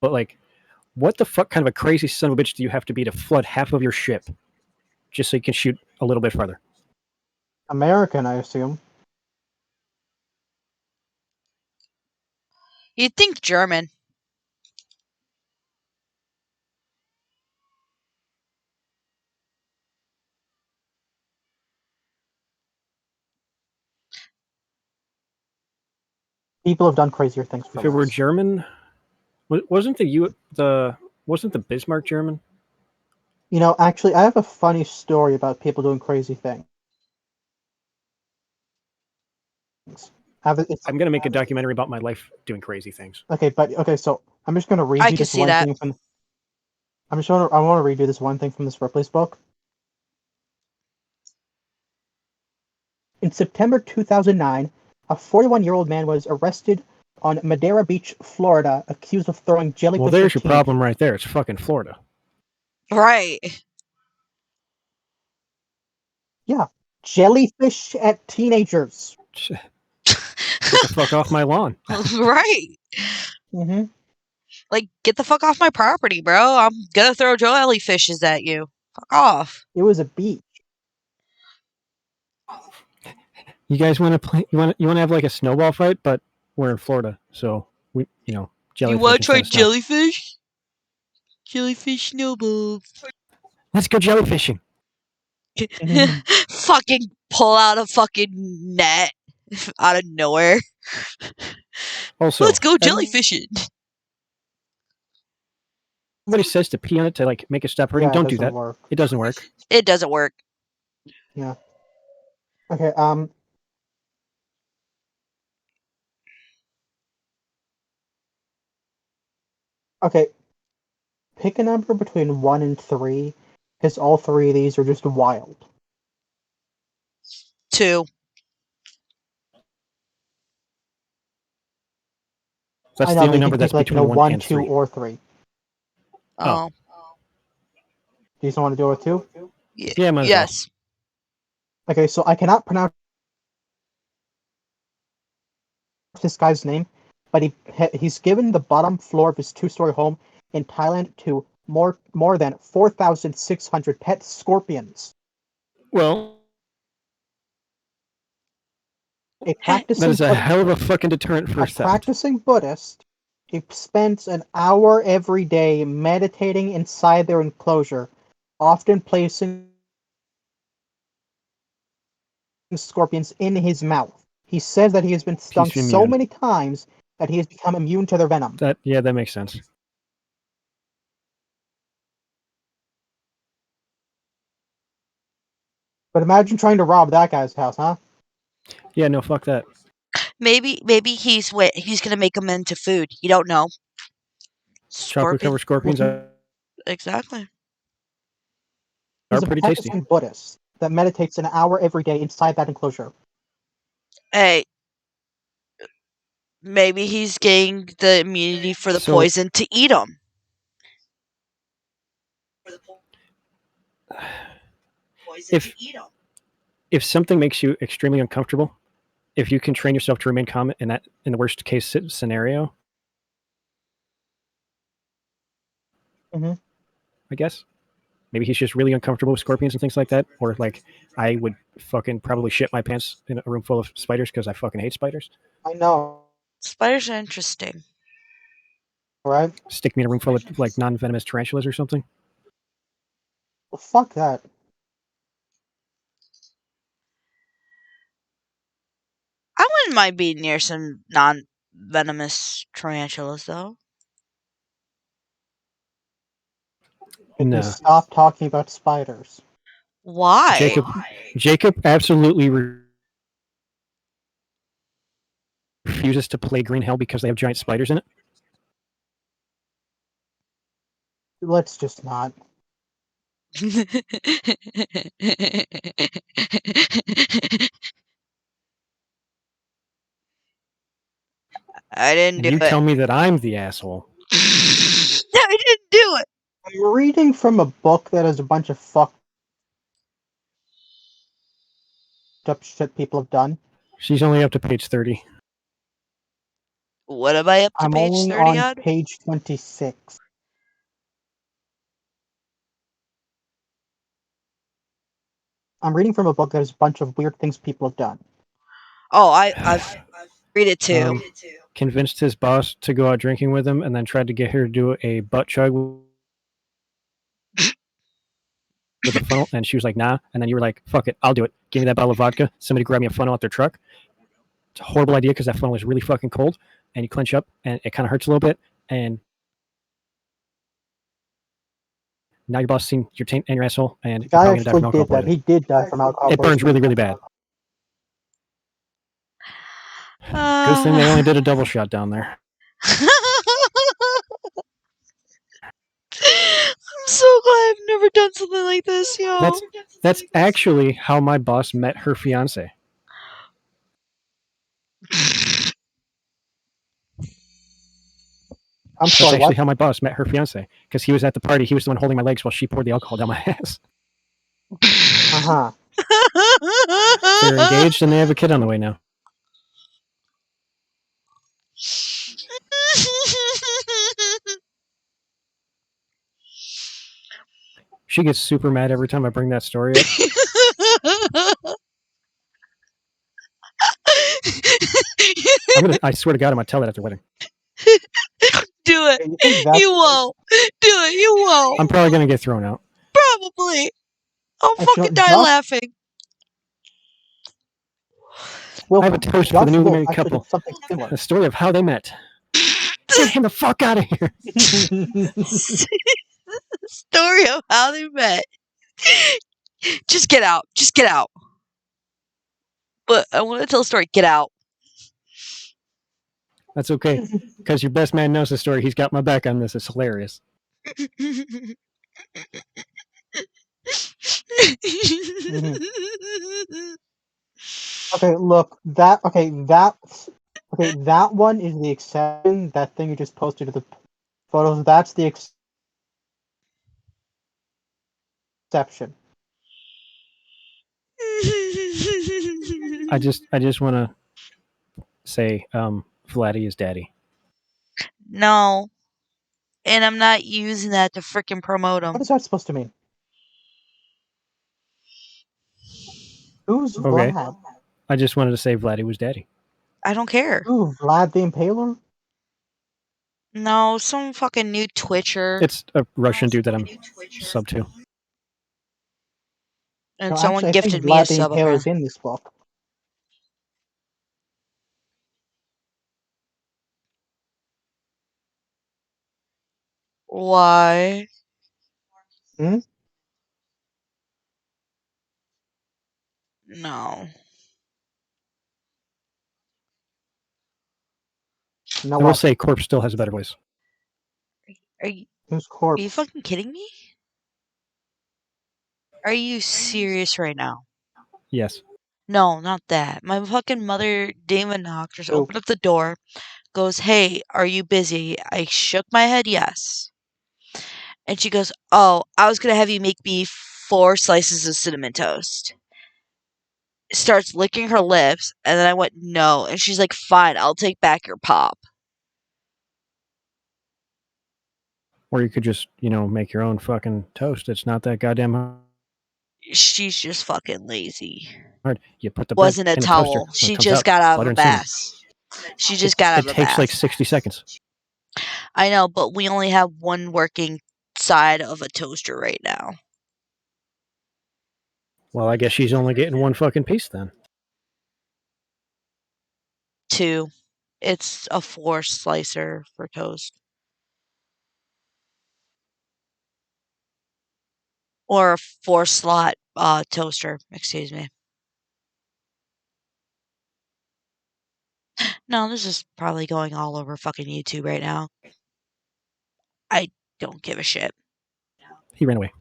But like, what the fuck kind of a crazy son of a bitch do you have to be to flood half of your ship just so you can shoot a little bit farther? American, I assume. You'd think German. People have done crazier things for If it were less. German, wasn't wasn't the Bismarck German? You know, actually, I have a funny story about people doing crazy things. I'm gonna make a documentary about my life doing crazy things. Okay, but okay, so I'm just gonna read I you can this see one that. thing from. I want to read you this one thing from this Ripley's book. In September 2009, a 41-year-old man was arrested on Madeira Beach, Florida, accused of throwing jellyfish. Well, there's at your teenagers. problem right there. It's fucking Florida. Right. Yeah, jellyfish at teenagers. Get the fuck off my lawn. Right. Mm-hmm. Like, get the fuck off my property, bro. I'm gonna throw jellyfishes at you. Fuck off. It was a beach. You guys want to play? You want to have like a snowball fight, but we're in Florida, so we, jellyfish. You wanna instead try of snow. jellyfish? Jellyfish snowballs. Let's go jellyfishing. Fucking pull out a fucking net out of nowhere. Also, Let's go jellyfishing. Everybody says to pee on it to like make it stop hurting. Yeah, Don't it do doesn't that. work. It doesn't work. It doesn't work. Yeah. Okay. Okay. Pick a number between 1 and 3, because all three of these are just wild. 2. That's I the know, only but number you that's can pick, between 1 and 2, 3. or 3. Oh. Do you still want to do it with 2? Yeah, might as well. Yes. Okay, so I cannot pronounce this guy's name, but he's given the bottom floor of his 2-story home in Thailand to more than 4,600 pet scorpions. Well, A that practicing is a hell of a fucking deterrent for a theft. practicing Buddhist, he spends an hour every day meditating inside their enclosure, often placing scorpions in his mouth. He says that he has been stung He's so immune. many times that he has become immune to their venom. That makes sense. But imagine trying to rob that guy's house, huh? Yeah, no, fuck that. Maybe he's gonna make them into food. You don't know. Chocolate covered scorpions are Exactly. He's a pretty tasty. practicing Buddhist that meditates an hour every day inside that enclosure. Hey, maybe he's getting the immunity for the So- poison to eat them. If something makes you extremely uncomfortable, if you can train yourself to remain calm in the worst case scenario, Mhm. I guess maybe he's just really uncomfortable with scorpions and things like that. Or like I would fucking probably shit my pants in a room full of spiders because I fucking hate spiders. I know, Spiders are interesting. right? Stick me in a room full of like non-venomous tarantulas or something. Well, fuck that. I want to wouldn't mind being near some non-venomous tarantulas, though. If No. you stop talking about spiders. Why? Jacob absolutely refuses to play Green Hell because they have giant spiders in it. Let's just not. I didn't And do you it. tell me that I'm the asshole. I didn't do it. I'm reading from a book that has a bunch of fucked up shit people have done. She's only up to page 30. What am I up to I'm page only 30 on on? page 26. I'm reading from a book that has a bunch of weird things people have done. Oh, I've read it too. Convinced his boss to go out drinking with him and then tried to get her to do a butt chug with a funnel, and she was like, nah. And then you were like, fuck it, I'll do it. Give me that bottle of vodka. Somebody grab me a funnel out their truck. It's a horrible idea because that funnel is really fucking cold, and you clench up, and it kind of hurts a little bit, and now your boss seen your taint and your asshole, and The you're guy probably gonna die from actually alcohol did that. poisoning. He did die from alcohol It burns poisoning. really, really bad. Good thing they only did a double shot down there. I'm so glad I've never done something like this, yo. That's actually how my boss met her fiance. I'm That's sorry, actually what? how my boss met her fiance, because he was at the party. He was the one holding my legs while she poured the alcohol down my ass. Uh-huh. They're engaged and they have a kid on the way now. She gets super mad every time I bring that story up. I swear to God, I'm gonna tell it at the wedding. Do it. You think that's You won't. Do it. You won't. I'm probably gonna get thrown out. Probably. I'll Actually, fucking die Josh- laughing. well, I have a toast for Josh the newly Wolf married actually couple. did something similar. The story of how they met. Get him the fuck out of here. Story of how they met. Just get out. Just get out. But I want to tell a story. Get out. That's okay, because your best man knows the story. He's got my back on this. It's hilarious. Okay, look, that one is the exception. That thing you just posted to the photos, that's the exception. I just want to say, Vladdy is daddy. No. And I'm not using that to freaking promote him. What is that supposed to mean? Who's Okay. Vlad? I just wanted to say Vladdy was daddy. I don't care. Ooh, Vlad the Impaler? No, some fucking new Twitcher. It's a Russian dude that I'm sub to. And No, someone actually, I gifted think me a Vlad the sub. Impaler is in this book. Why? Hmm? No. No, I will what? say Corpse still has a better voice. Are you, Who's are Corpse? you fucking kidding me? Are you serious right now? Yes. No, not that. My fucking mother, Damon knocked, just Who? opened up the door, goes, "Hey, are you busy?" I shook my head, yes. And she goes, "Oh, I was gonna have you make me 4 slices of cinnamon toast." Starts licking her lips, and then I went, "No." And she's like, "Fine, I'll take back your pop." Or you could just, make your own fucking toast. It's not that goddamn She's just fucking lazy. hard. You put the bread Wasn't a in the toaster. towel. When She it comes just out, got out of butter a and cinnamon. bath. She just got out It of a takes like bath. 60 seconds. I know, but we only have one working side of a toaster right now. Well, I guess she's only getting one fucking piece then. 2. It's a 4 slicer for toast. Or a 4 slot toaster, excuse me. No, this is probably going all over fucking YouTube right now. I don't give a shit. He ran away.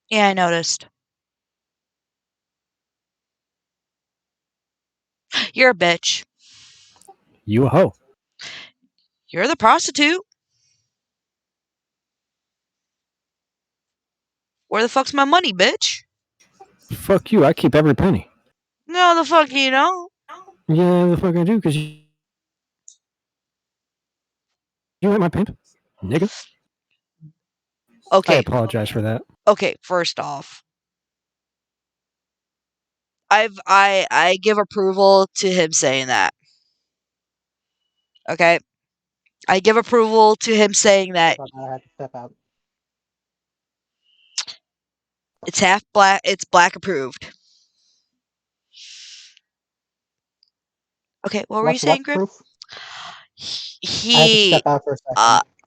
Yeah, I noticed. You're a bitch. You a hoe. You're the prostitute. Where the fuck's my money, bitch? Fuck you. I keep every penny. No, the fuck you don't. Yeah, the fuck I do, because you ain't my pimp, nigga. I Okay, apologize for that. okay, first off. I give approval to him saying that. Okay? I give approval to him saying that I had to step out. it's half black, it's black approved. Okay, what were you What's saying, what Grim? proof? I had to He step out for a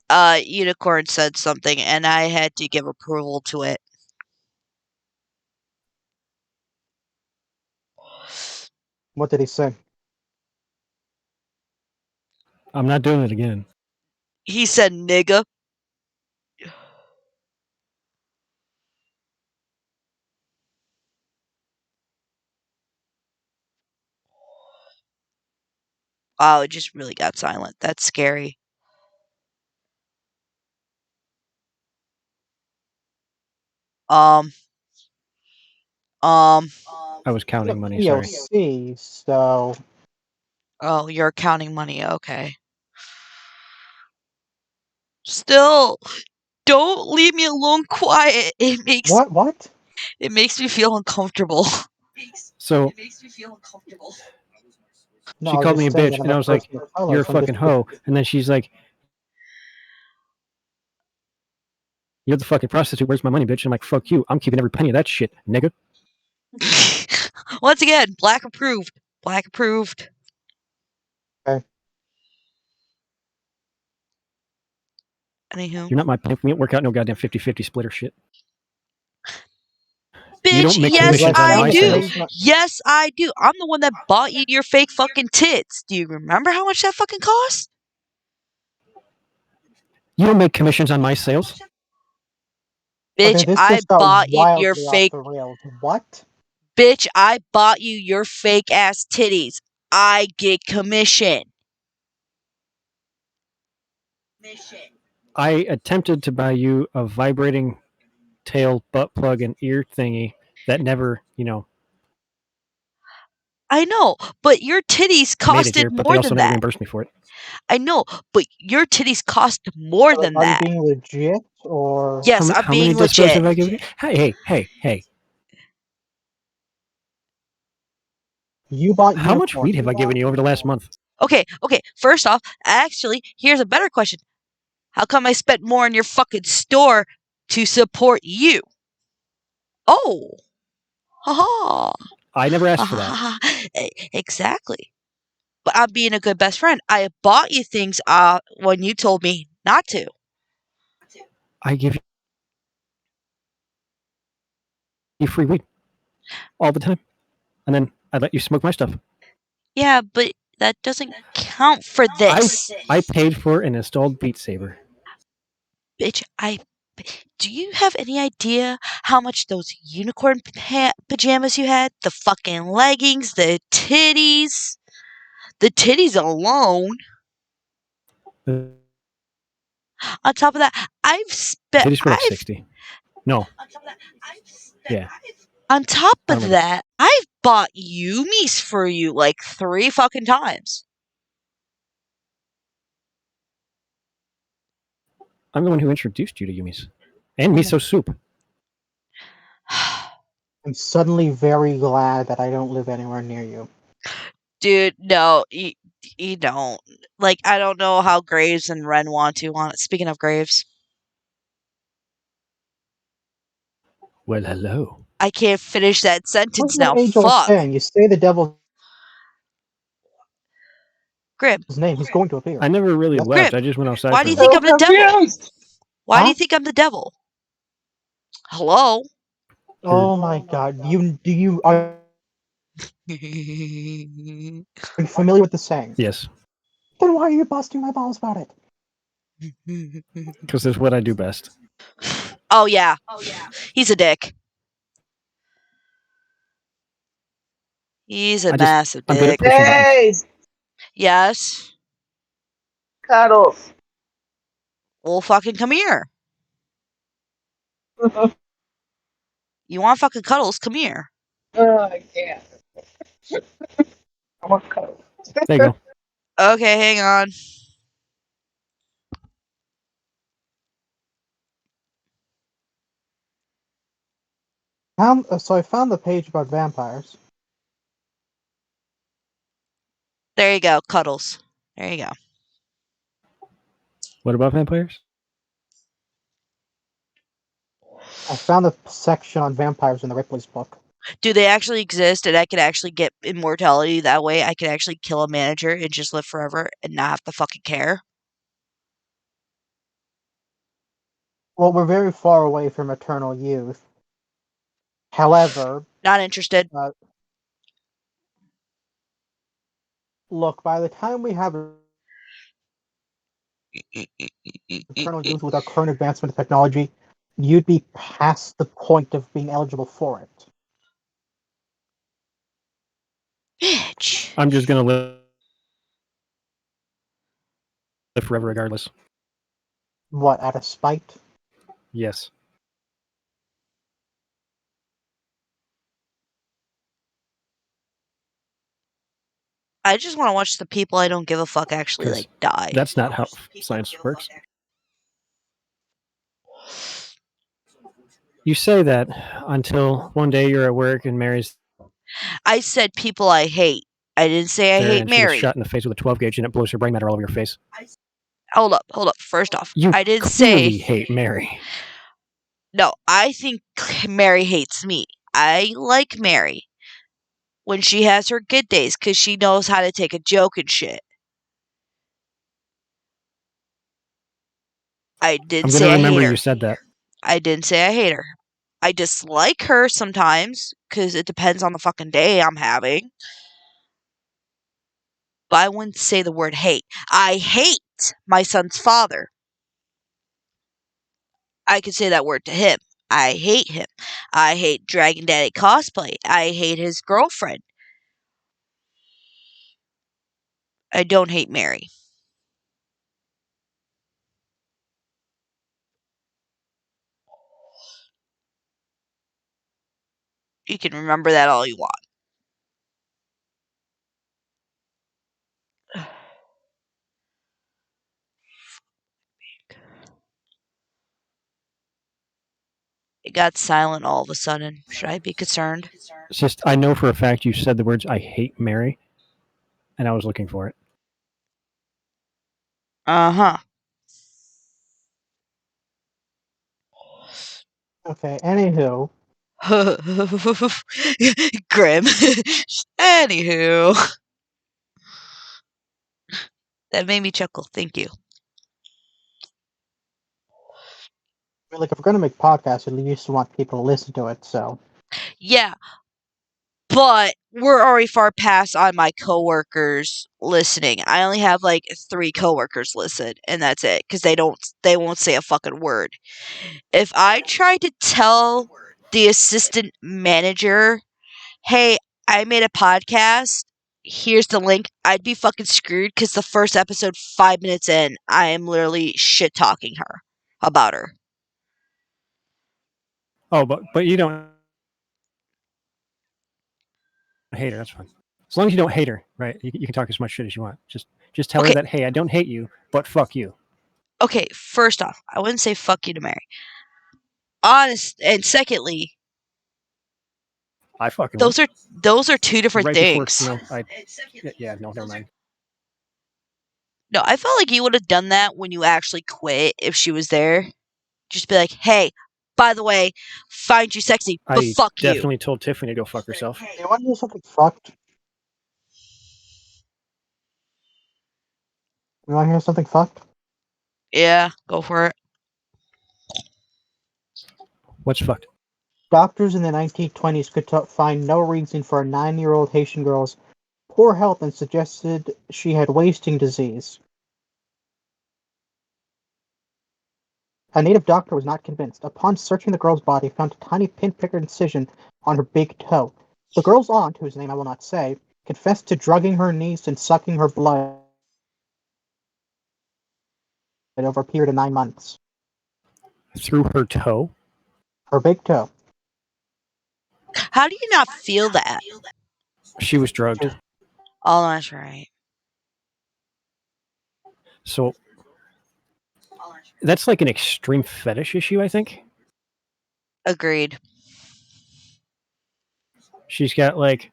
second. Unicorn said something and I had to give approval to it. What did he say? I'm not doing it again. He said nigga. Wow, it just really got silent. That's scary. I was counting money, sorry. POC, so Oh, you're counting money. Okay. Still, don't leave me alone quiet. It makes me feel uncomfortable. So no, she I was called me a just saying bitch, that I'm and I a was like, person of color, "You're a so I'm just- fucking hoe." And then she's like, "You're the fucking prostitute. Where's my money, bitch?" And I'm like, "Fuck you. I'm keeping every penny of that shit, nigga." Once again, black approved. Black approved. Okay. Anywho. You're not my pimp. We don't work out no goddamn 50-50 splitter shit. Bitch, don't make yes, commissions on I my do. sales. Yes, I do. I'm the one that bought you your fake fucking tits. Do you remember how much that fucking cost? You don't make commissions on my sales. Bitch, Okay, this I just got bought you your wildly fake. off the rails. What? Bitch, I bought you your fake ass titties. I get commission. I attempted to buy you a vibrating tail butt plug and ear thingy that never, I know, but your titties made it here, costed but they more also than never that. reimbursed me for it. I know, but your titties cost more than Are that. you being legit or? Yes, How I'm many being discos legit. have I given you? Hey. You bought How much unicorn. weed have I given you over the last month? Okay. First off, actually, here's a better question. How come I spent more in your fucking store to support you? Oh. Ha I never asked for that. ha. Exactly. But I'm being a good best friend. I bought you things when you told me not to. I give you free weed all the time, and then I let you smoke my stuff. Yeah, but that doesn't count for this. I paid for an installed Beat Saber. Bitch, do you have any idea how much those unicorn pajamas you had? The fucking leggings, the titties. The titties alone. On top of that, I've spent. Titties were like 60. No. Yeah. On top I of remember. that, I've bought Yumis for you like 3 fucking times. I'm the one who introduced you to Yumi's and miso soup. I'm suddenly very glad that I don't live anywhere near you. Dude, no, you don't. Like, I don't know how Graves and Ren want to on it. Speaking of Graves. Well, hello. I can't finish that sentence What's now. the age-old Fuck. saying? You say the devil. Grim, His name. He's going to appear. I never really Yep. left. Grim, I just went outside. why for do you a think bit. I'm the devil? confused. Why do you Huh? think I'm the devil? Hello? Oh my God! Are Oh you familiar with the saying? Yes, Then why are you busting my balls about it? because that's what I do best. yeah. He's a dick. He's a massive I'm good at dick. pushing buttons. Days, Yes. cuddles. Well, fucking come here. You want fucking cuddles? Come here. I can't. I want cuddles. There you go. Okay, hang on. So I found the page about vampires. There you go. Cuddles. There you go. What about vampires? I found the section on vampires in the Ripley's book. Do they actually exist and I could actually get immortality that way? I could actually kill a manager and just live forever and not have to fucking care? Well, we're very far away from eternal youth. However, Not interested. look, by the time we have eternal youth with our current advancement of technology, you'd be past the point of being eligible for it. Bitch. I'm just gonna live forever regardless. What, out of spite? Yes. I just want to watch the people I don't give a fuck actually 'Cause like die. That's not how science works. You say that until one day you're at work and Mary's I said people I hate. I didn't say I there hate and she gets Mary. shot in the face with a 12 gauge and it blows her brain matter all over your face. Hold up. First off, You I didn't clearly say hate Mary. no. I think Mary hates me. I like Mary when she has her good days because she knows how to take a joke and shit. I didn't I'm say gonna I remember hate her. you said that. I didn't say I hate her. I dislike her sometimes because it depends on the fucking day I'm having. But I wouldn't say the word hate. I hate my son's father. I could say that word to him. I hate him. I hate Dragon Daddy cosplay. I hate his girlfriend. I don't hate Mary. You can remember that all you want. It got silent all of a sudden. Should I be concerned? It's just I know for a fact you said the words I hate Mary and I was looking for it. Uh-huh. Okay, anywho. Grim. Anywho. That made me chuckle. Thank you. I mean, like, if we're gonna make podcasts, at least you want people to listen to it, so. Yeah. But we're already far past on my coworkers listening. I only have like 3 coworkers listen, and that's it. Because they won't say a fucking word. If I try to tell the assistant manager, hey, I made a podcast, here's the link, I'd be fucking screwed because the first episode, 5 minutes in, I am literally shit talking her about her. Oh, but you don't hate her. That's fine. As long as you don't hate her, right? You can talk as much shit as you want. Just tell her Okay. that hey, I don't hate you, but fuck you. Okay, first off, I wouldn't say fuck you to Mary. Honest, and secondly, I fucking those are 2 different right things. before no, never mind. No, I felt like you would have done that when you actually quit if she was there. Just be like, hey, by the way, find you sexy, but I fuck you. definitely told Tiffany to go fuck herself. You want to do something fucked? You want to hear something fucked? Yeah, go for it. What's fucked? Doctors in the 1920s could find no reason for a 9-year-old Haitian girl's poor health and suggested she had wasting disease. A native doctor was not convinced. Upon searching the girl's body, found a tiny pin-pricker incision on her big toe. The girl's aunt, whose name I will not say, confessed to drugging her niece and sucking her blood over a period of 9 months. Through her toe? Her big toe. How do you not feel that? She was drugged. Oh, that's right. So that's like an extreme fetish issue, I think. Agreed. She's got like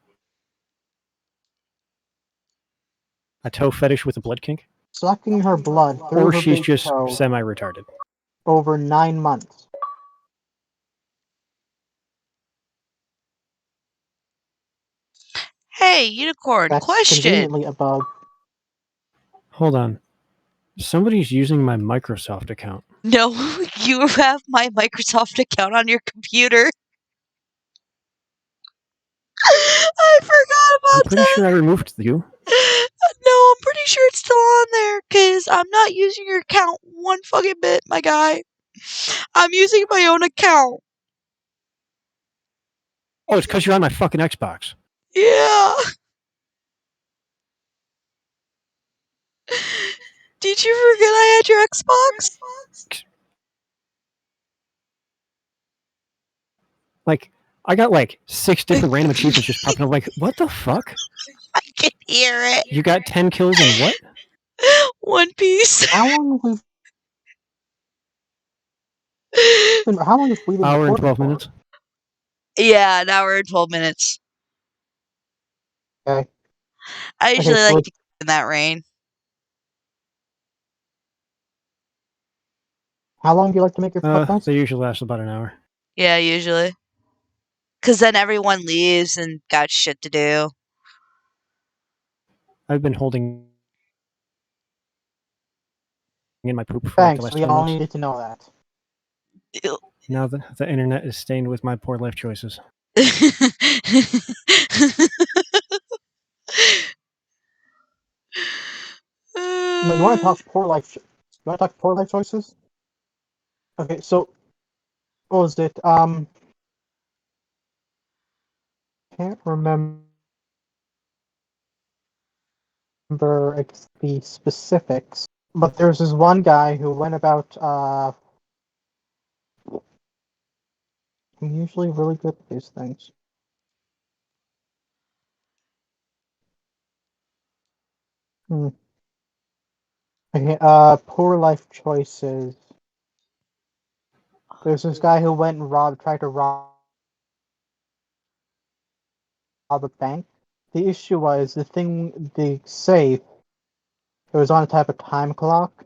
a toe fetish with a blood kink. Sucking her blood through Or her she's big just toe semi-retarded. over 9 months. Hey, Unicorn, That's question. conveniently above. Hold on. Somebody's using my Microsoft account. No, you have my Microsoft account on your computer. I forgot I'm about pretty that. sure I removed you. No, I'm pretty sure it's still on there because I'm not using your account one fucking bit, my guy. I'm using my own account. Oh, it's because you're on my fucking Xbox. Yeah. Did you forget I had your Xbox? Like, I got like 6 different random achievements just popping up. Like, what the fuck? I can hear it. You got 10 kills in what? One Piece. How long have we been Hour and recording 12 for? minutes. Yeah, an hour and 12 minutes. Okay. I usually so like to keep in that range. how long do you like to make your podcast? They usually last about an hour. Yeah, usually. Because then everyone leaves and got shit to do. I've been holding in my poop for like the Thanks, last we 10 all months. needed to know that. Now the internet is stained with my poor life choices. You want to talk poor life? You want to talk poor life choices? Okay, so what was it? Can't remember the specifics, but there's this one guy who went about. I'm usually really good at these things. Okay, poor life choices. There's this guy who went and tried to rob a bank. The issue was the safe, it was on a type of time clock,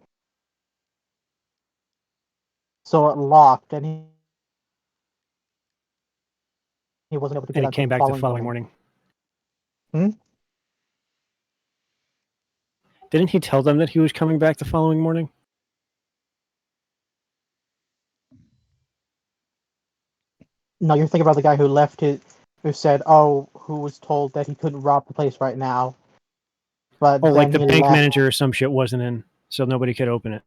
so it locked, and he wasn't able to get And he out came the back the following morning. Didn't he tell them that he was coming back the following morning? No, you're thinking about the guy who who said, who was told that he couldn't rob the place right now. But Oh, like then the he bank left. manager or some shit wasn't in, so nobody could open it.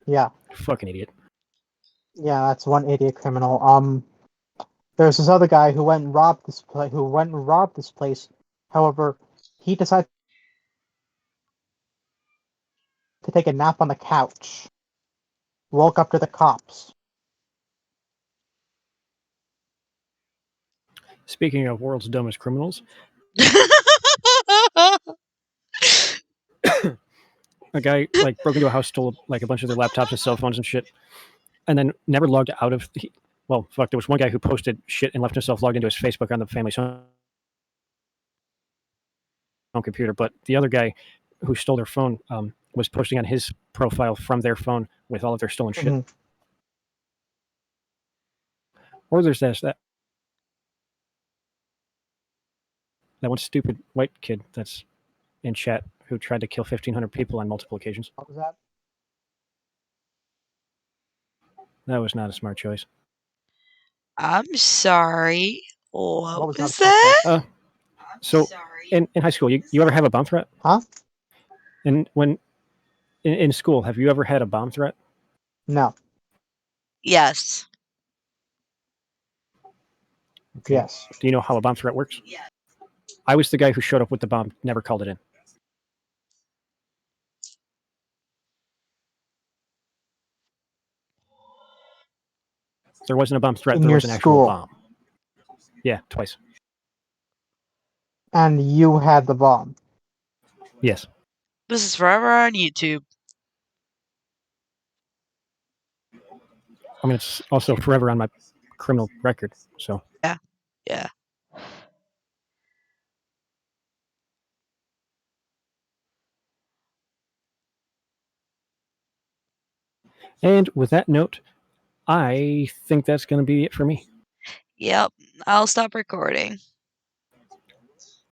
Yeah. Fucking idiot. Yeah, that's one idiot criminal. There's this other guy who went and robbed this place. However, he decided to take a nap on the couch. Woke up to the cops. Speaking of world's dumbest criminals, a guy like broke into a house, stole like a bunch of their laptops and cell phones and shit, and then never logged out of. Well, fuck. There was one guy who posted shit and left himself logged into his Facebook on the family's home computer, but the other guy who stole their phone was posting on his profile from their phone with all of their stolen shit. Mhm. Or there's that one stupid white kid that's in chat who tried to kill 1,500 people on multiple occasions. What was that? That was not a smart choice. I'm sorry. What What was was not a smart that? choice? So in high school, you ever have a bomb threat? Huh? And when in school, have you ever had a bomb threat? No. Yes. Okay. Yes. Do you know how a bomb threat works? I was the guy who showed up with the bomb, never called it in. There wasn't a bomb threat. In There your was an actual school. bomb. Yeah, twice. And you had the bomb. Yes. This is forever on YouTube. I mean, it's also forever on my criminal record. So Yeah. and with that note, I think that's going to be it for me. Yep. I'll stop recording.